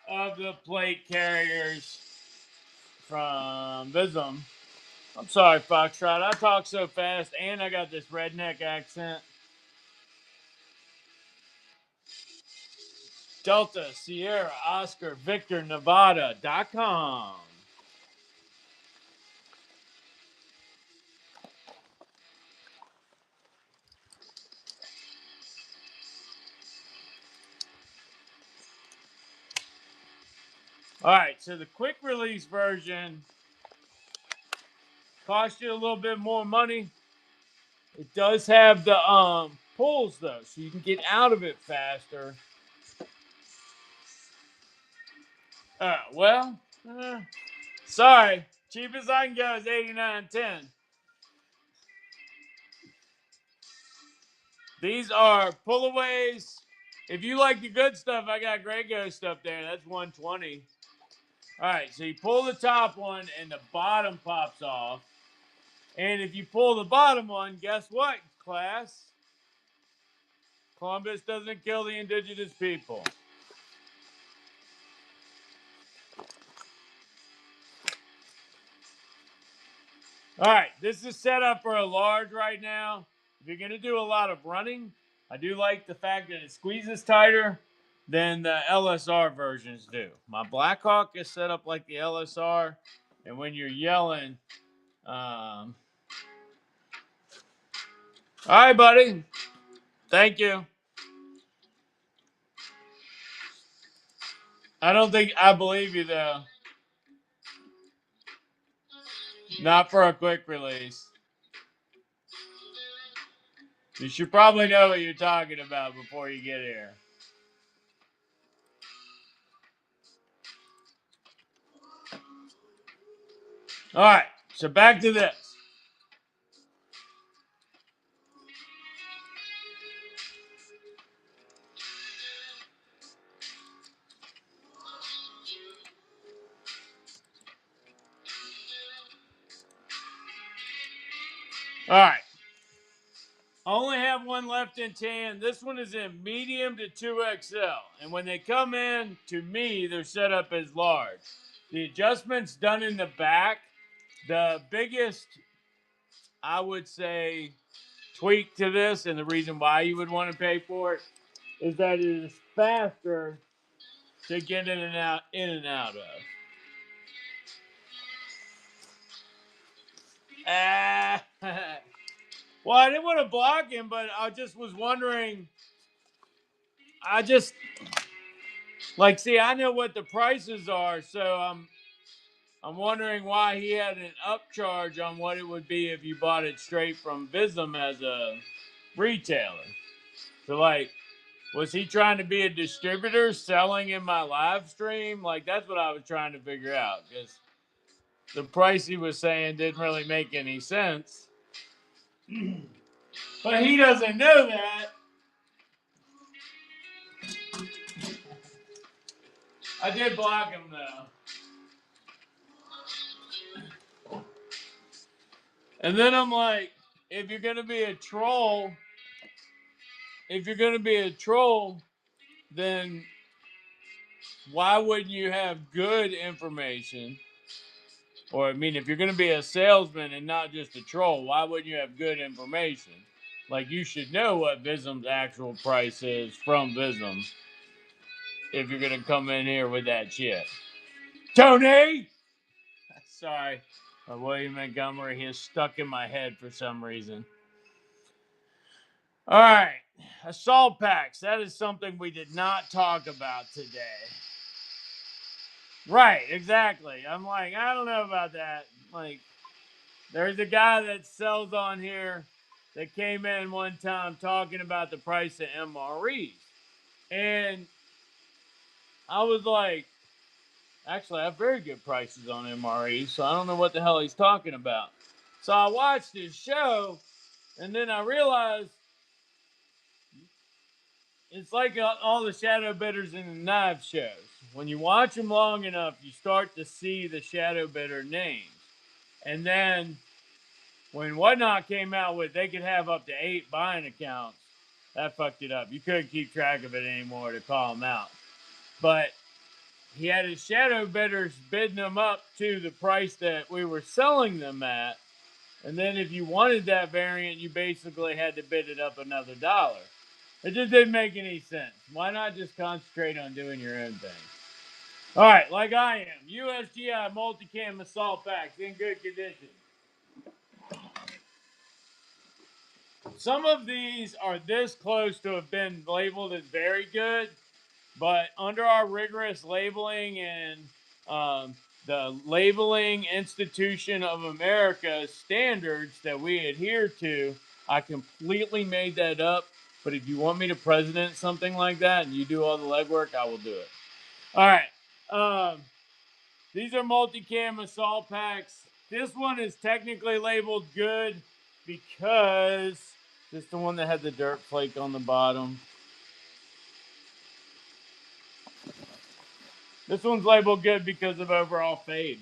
of the plate carriers from Vism. I'm sorry, Foxtrot. I talk so fast, and I got this redneck accent. Delta Sierra Oscar Victor Nevada.com. All right, so the quick release version costs you a little bit more money. It does have the pulls though, so you can get out of it faster. Well, sorry, cheapest I can go is $89.10. These are pullaways. If you like the good stuff, I got Grey Ghost up there. That's $120. All right, so you pull the top one and the bottom pops off. And if you pull the bottom one, guess what, class? Columbus doesn't kill the indigenous people. All right, this is set up for a large right now. If you're going to do a lot of running, I do like the fact that it squeezes tighter than the LSR versions do. My Blackhawk is set up like the LSR, and when you're yelling, all right, buddy, thank you. I don't think I believe you, though. Not for a quick release. You should probably know what you're talking about before you get here. All right, so back to this. All right. I only have one left in tan. This one is in medium to 2XL. And when they come in, to me, they're set up as large. The adjustments done in the back, the biggest, I would say, tweak to this, and the reason why you would want to pay for it, is that it is faster to get in and out of. Well, I didn't want to block him, but I just was wondering. See, I know what the prices are, so I'm wondering why he had an upcharge on what it would be if you bought it straight from Vism as a retailer. So, was he trying to be a distributor selling in my live stream? That's what I was trying to figure out, because the price he was saying didn't really make any sense. But he doesn't know that. I did block him, though. And then I'm like, if you're going to be a troll, then why wouldn't you have good information? Or, I mean, if you're going to be a salesman and not just a troll, why wouldn't you have good information? You should know what Vism's actual price is from Vism if you're going to come in here with that shit. Tony! Sorry. William Montgomery is stuck in my head for some reason. All right. Assault packs. That is something we did not talk about today. Right, exactly. I'm like, I don't know about that. There's a guy that sells on here that came in one time talking about the price of MREs. And I was like, actually, I have very good prices on MREs, so I don't know what the hell he's talking about. So I watched his show, and then I realized it's like all the shadow bidders in the knife shows. When you watch them long enough, you start to see the shadow bidder names. And then when Whatnot came out with they could have up to 8 buying accounts, That fucked it up. You couldn't keep track of it anymore to call them out. But he had his shadow bidders bidding them up to the price that we were selling them at. And then if you wanted that variant, you basically had to bid it up another $1. It just didn't make any sense. Why not just concentrate on doing your own thing? All right, like I am. USGI multicam assault packs in good condition. Some of these are this close to have been labeled as very good, but under our rigorous labeling and the Labeling Institution of America standards that we adhere to, I completely made that up. But if you want me to president something like that and you do all the legwork, I will do it. All right. These are multicam assault packs. This one is technically labeled good because this is the one that had the dirt flake on the bottom. This one's labeled good because of overall fade.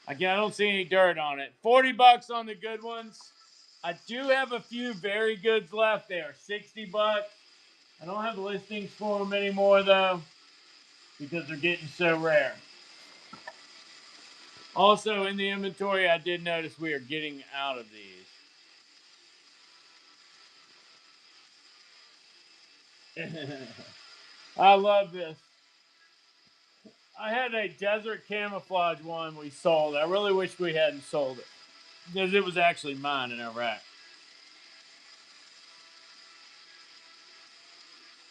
Again, I don't see any dirt on it. $40 on the good ones. I do have a few very goods left. They are $60. I don't have listings for them anymore though because they're getting so rare. Also in the inventory, I did notice we are getting out of these. I love this. I had a desert camouflage one we sold. I really wish we hadn't sold it because it was actually mine in Iraq.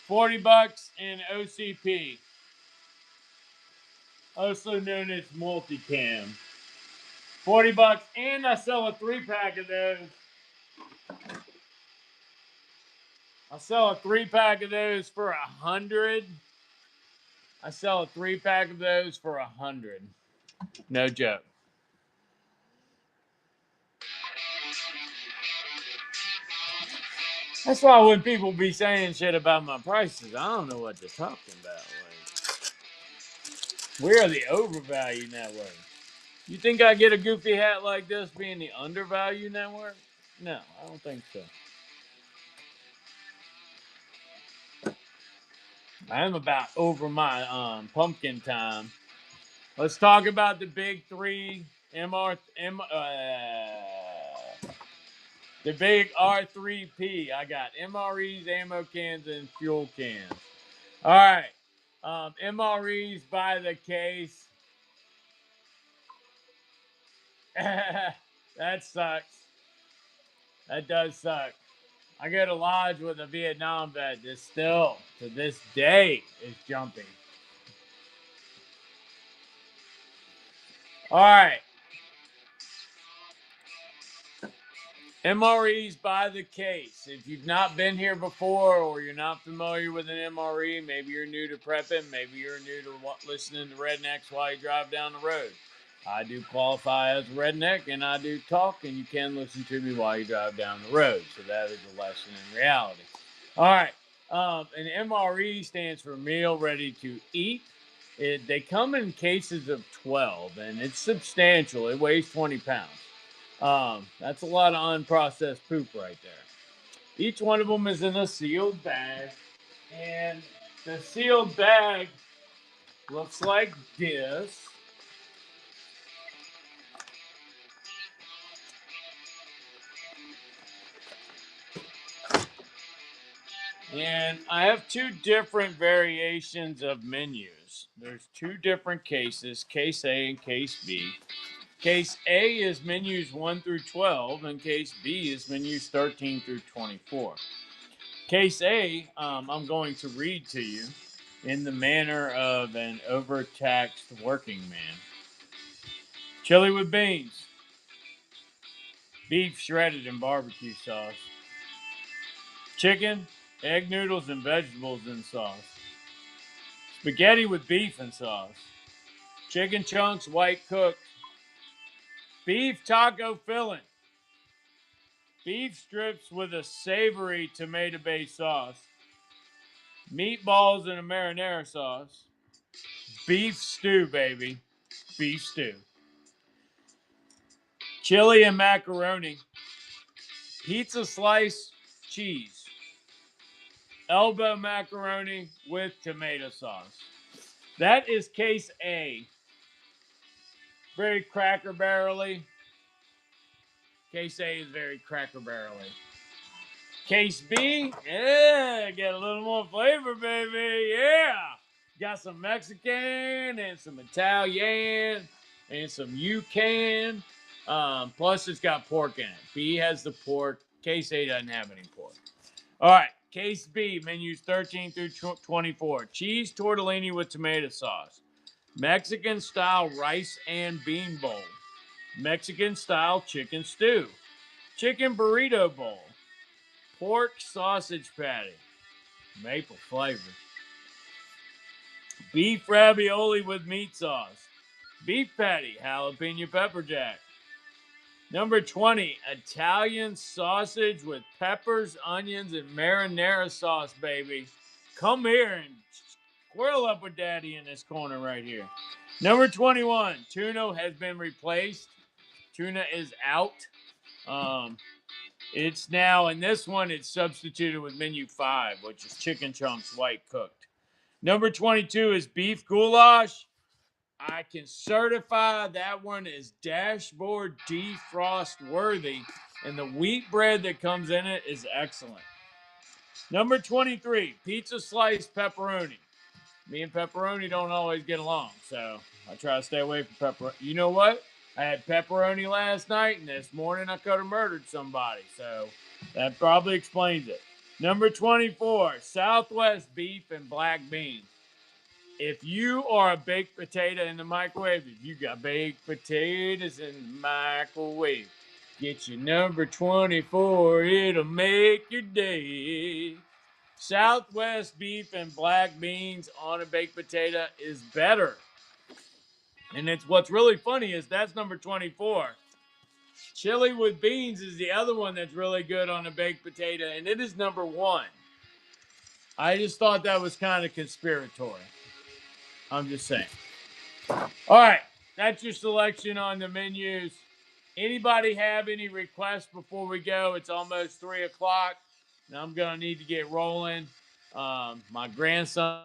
$40 in OCP, also known as multicam. $40, and I sell a 3-pack of those. I sell a 3-pack of those for $100. I sell a 3-pack of those for $100. No joke. That's why when people be saying shit about my prices, I don't know what they're talking about. Like, we are the overvalue network. You think I get a goofy hat like this being the undervalue network? No, I don't think so. I am about over my pumpkin time. Let's talk about the big three the big R3P. I got MREs, ammo cans, and fuel cans. All right. MREs by the case. That sucks. That does suck. I go to lodge with a Vietnam vet that still, to this day, is jumping. All right. MREs by the case. If you've not been here before or you're not familiar with an MRE, maybe you're new to prepping, maybe you're new to listening to rednecks while you drive down the road. I do qualify as a redneck and I do talk, and you can listen to me while you drive down the road. So that is a lesson in reality. All right. An MRE stands for meal ready to eat. They come in cases of 12, and it's substantial. It weighs 20 pounds. That's a lot of unprocessed poop right there. Each one of them is in a sealed bag, and the sealed bag looks like this. And I have two different variations of menus. There's two different cases, case A and case B. Case A is menus 1 through 12, and case B is menus 13 through 24. Case A, I'm going to read to you in the manner of an overtaxed working man. Chili with beans, beef shredded in barbecue sauce, chicken, egg noodles, and vegetables in sauce, spaghetti with beef and sauce, chicken chunks white cooked, beef taco filling, beef strips with a savory tomato-based sauce, meatballs in a marinara sauce, beef stew, baby, beef stew, chili and macaroni, pizza slice cheese, elbow macaroni with tomato sauce. That is case A. Very Cracker Barrel-y. Case A is very Cracker Barrel-y. Case B, yeah, get a little more flavor, baby. Yeah. Got some Mexican and some Italian and some Yukon. Plus, it's got pork in it. B has the pork. Case A doesn't have any pork. All right. Case B, menus 13 through 24. Cheese tortellini with tomato sauce. Mexican style rice and bean bowl. Mexican style chicken stew. Chicken burrito bowl. Pork sausage patty. Maple flavor. Beef ravioli with meat sauce. Beef patty, jalapeno pepper jack. Number 20, Italian sausage with peppers, onions, and marinara sauce, baby. Come here and squirrel up with daddy in this corner right here. Number 21, tuna has been replaced. Tuna is out. It's now, in this one, it's substituted with menu 5, which is chicken chunks white cooked. Number 22 is beef goulash. I can certify that one is dashboard defrost worthy, and the wheat bread that comes in it is excellent. Number 23, pizza slice pepperoni. Me and pepperoni don't always get along, so I try to stay away from pepperoni. You know what? I had pepperoni last night, and this morning I could have murdered somebody, so that probably explains it. Number 24, Southwest beef and black beans. If you are a baked potato in the microwave, if you got baked potatoes in the microwave, get your number 24. It'll make your day. Southwest beef and black beans on a baked potato is better. And it's what's really funny is that's number 24. Chili with beans is the other one that's really good on a baked potato, and it is number 1. I just thought that was kind of conspiratory. I'm just saying. All right, that's your selection on the menus. Anybody have any requests before we go? It's almost 3 o'clock, and I'm going to need to get rolling. My grandson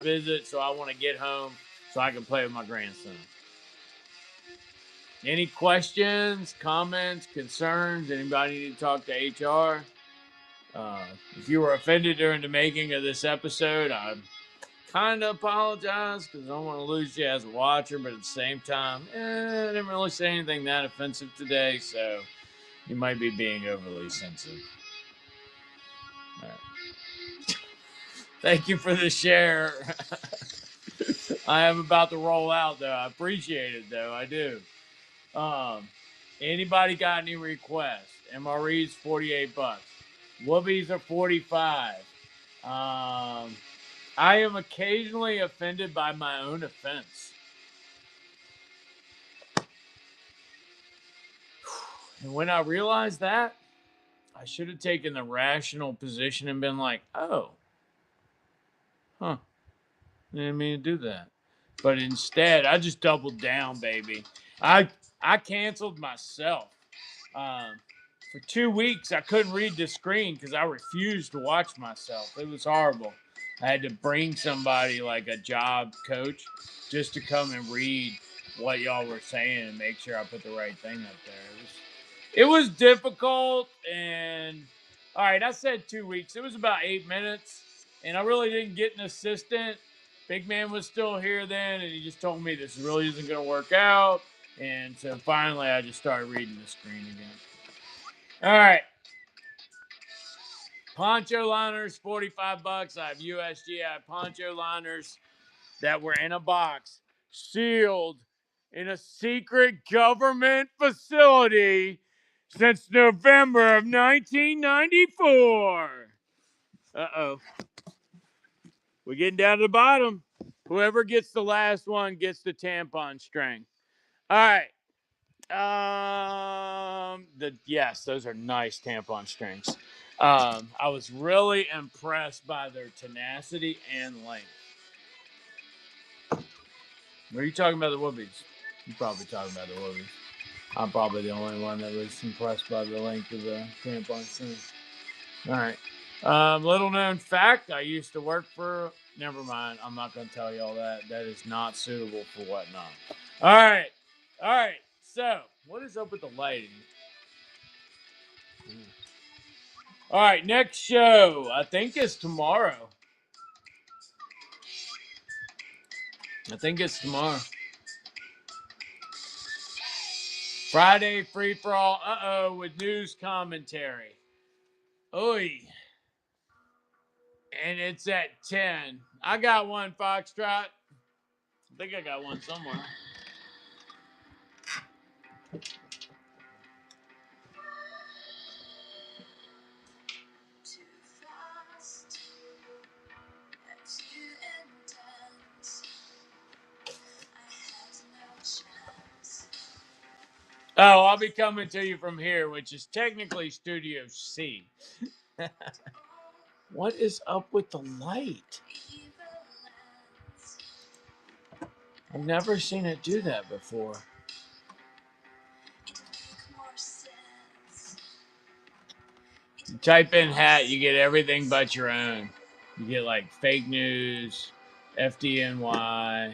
visit, so I want to get home so I can play with my grandson. Any questions, comments, concerns? Anybody need to talk to HR? If you were offended during the making of this episode, I kind of apologize because I don't want to lose you as a watcher, but at the same time, I didn't really say anything that offensive today, so you might be being overly sensitive. All right. Thank you for the share. I am about to roll out, though. I appreciate it, though. I do. Anybody got any requests? MRE's $48. Whoopies are $45. I am occasionally offended by my own offense. And when I realized that, I should have taken the rational position and been like, oh, I didn't mean to do that. But instead, I just doubled down, baby. I canceled myself. For 2 weeks, I couldn't read the screen because I refused to watch myself. It was horrible. I had to bring somebody like a job coach just to come and read what y'all were saying and make sure I put the right thing up there. It was difficult, and all right, I said 2 weeks. It was about 8 minutes, and I really didn't get an assistant. Big man was still here then, and he just told me this really isn't going to work out. And so finally, I just started reading the screen again. All right. Poncho liners, $45. I have USG. I have poncho liners that were in a box, sealed in a secret government facility since November of 1994. Uh-oh. We're getting down to the bottom. Whoever gets the last one gets the tampon string. All right. Yes, those are nice tampon strings. I was really impressed by their tenacity and length. Are you talking about the Whoopies? You're probably talking about the Whoopies. I'm probably the only one that was impressed by the length of the tampon string. All right. Little known fact, I used to work for. Never mind. I'm not going to tell you all that. That is not suitable for whatnot. All right. All right. So, what is up with the lighting? All right. Next show, I think it's tomorrow. Friday free for all. With news commentary. Oy. And it's at 10. I got one, Foxtrot. I think I got one somewhere. Oh, I'll be coming to you from here, which is technically Studio C. What is up with the light? I've never seen it do that before. You type in hat, you get everything but your own. You get like fake news, FDNY.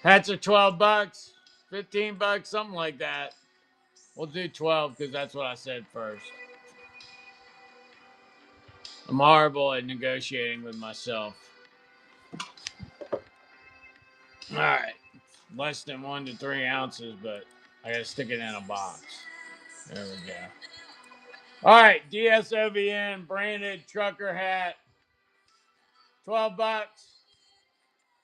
Hats are $12, $15, something like that. We'll do 12 because that's what I said first. I'm horrible at negotiating with myself. All right. Less than 1 to 3 ounces, but I got to stick it in a box. There we go. All right. DSOVN branded trucker hat. $12.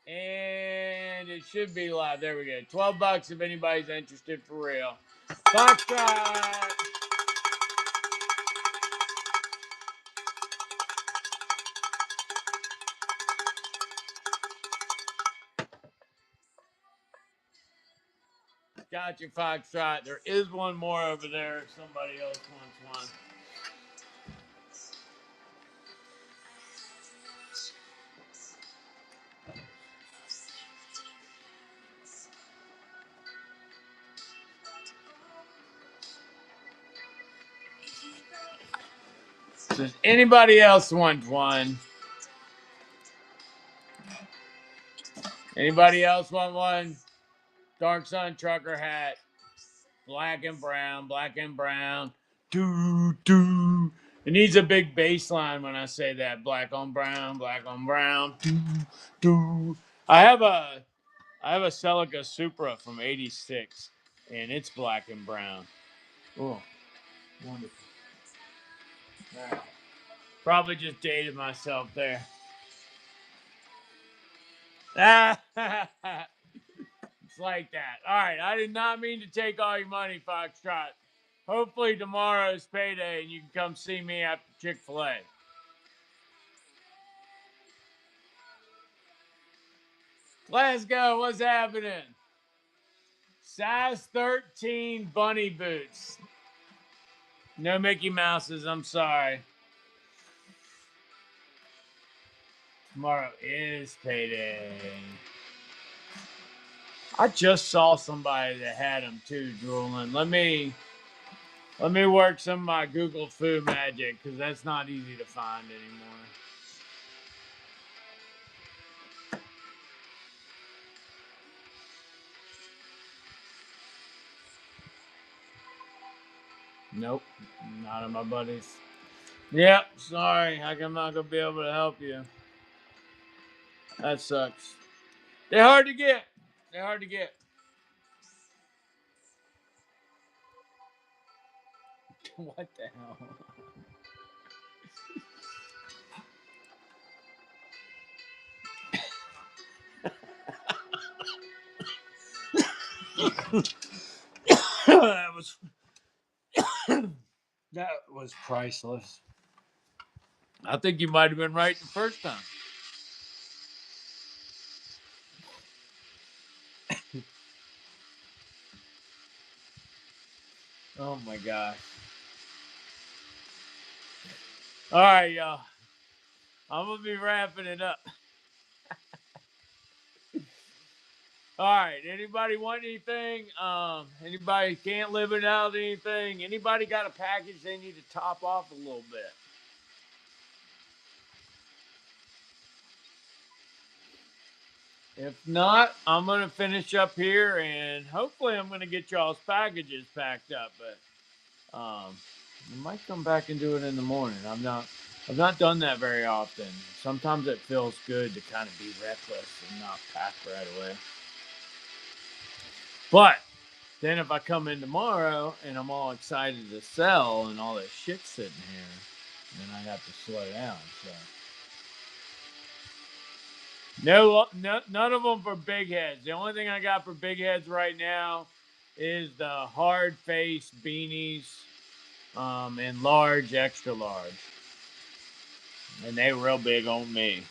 And it should be live. There we go. $12 if anybody's interested for real. Foxtrot. Got your Foxtrot. There is one more over there if somebody else wants one. Does anybody else want one? Anybody else want one? Dark Sun trucker hat. Black and brown, black and brown. Do, do. It needs a big bass line when I say that. Black on brown, black on brown. Do, do. I have a Celica Supra from '86, and it's black and brown. Oh, wonderful. Right. Probably just dated myself there. It's like that. All right, I did not mean to take all your money, Foxtrot. Hopefully tomorrow's payday and you can come see me after Chick-fil-A. Glasgow, what's happening? Size 13 bunny boots. No Mickey Mouses, I'm sorry. Tomorrow is payday. I just saw somebody that had them too, drooling. Let me work some of my Google food magic because that's not easy to find anymore. Nope, not of my buddies. Yep, sorry, I'm not gonna be able to help you. That sucks. They're hard to get. They're hard to get. What the hell? That was priceless. I think you might have been right the first time. Oh my gosh. All right, y'all. I'm gonna be wrapping it up. All right. Anybody want anything? Anybody can't live without anything? Anybody got a package they need to top off a little bit? If not, I'm gonna finish up here, and hopefully, I'm gonna get y'all's packages packed up. But I might come back and do it in the morning. I've not done that very often. Sometimes it feels good to kind of be reckless and not pack right away. But then if I come in tomorrow and I'm all excited to sell and all that shit's sitting here, then I have to slow down. So no, none of them for big heads. The only thing I got for big heads right now is the hard face beanies, and large, extra large, and they real big on me.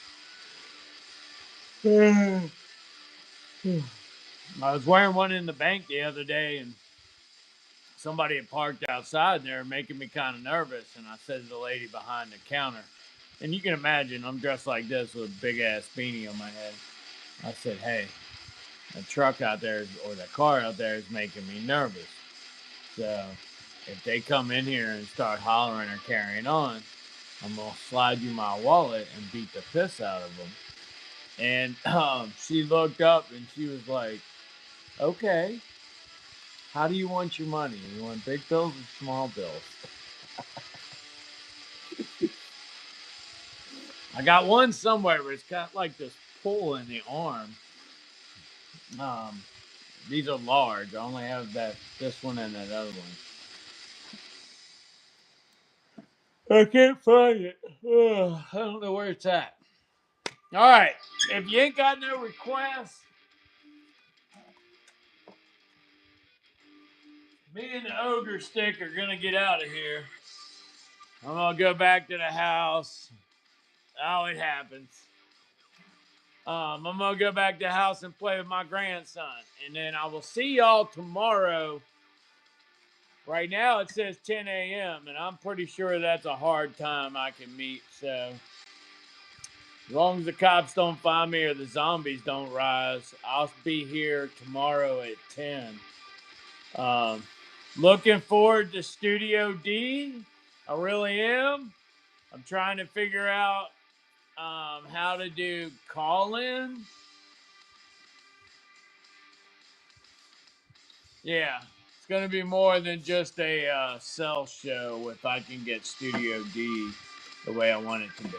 I was wearing one in the bank the other day, and somebody had parked outside there, making me kind of nervous. And I said to the lady behind the counter, and you can imagine I'm dressed like this with a big ass beanie on my head. I said, "Hey, the truck out there or the car out there is making me nervous. So if they come in here and start hollering or carrying on, I'm gonna slide you my wallet and beat the piss out of them." And she looked up and she was like, "Okay, how do you want your money? You want big bills or small bills?" I got one somewhere, but it's got like this pull in the arm. Um, these are large. I only have this one and that other one. I can't find it. Ugh, I don't know where it's at. All right. If you ain't got no requests, me and the ogre stick are gonna get out of here. I'm gonna go back to the house. Oh, it happens. I'm gonna go back to the house and play with my grandson, and then I will see y'all tomorrow. Right now it says 10 a.m. and I'm pretty sure that's a hard time I can meet. So as long as the cops don't find me or the zombies don't rise, I'll be here tomorrow at 10. Um, Looking forward to Studio D. I really am. I'm trying to figure out how to do call in. Yeah, it's going to be more than just a cell show if I can get Studio D the way I want it to be.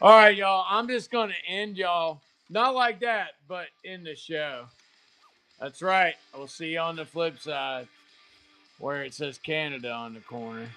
All right, y'all. I'm just going to end y'all. Not like that, but in the show. That's right. We'll see you on the flip side where it says Canada on the corner.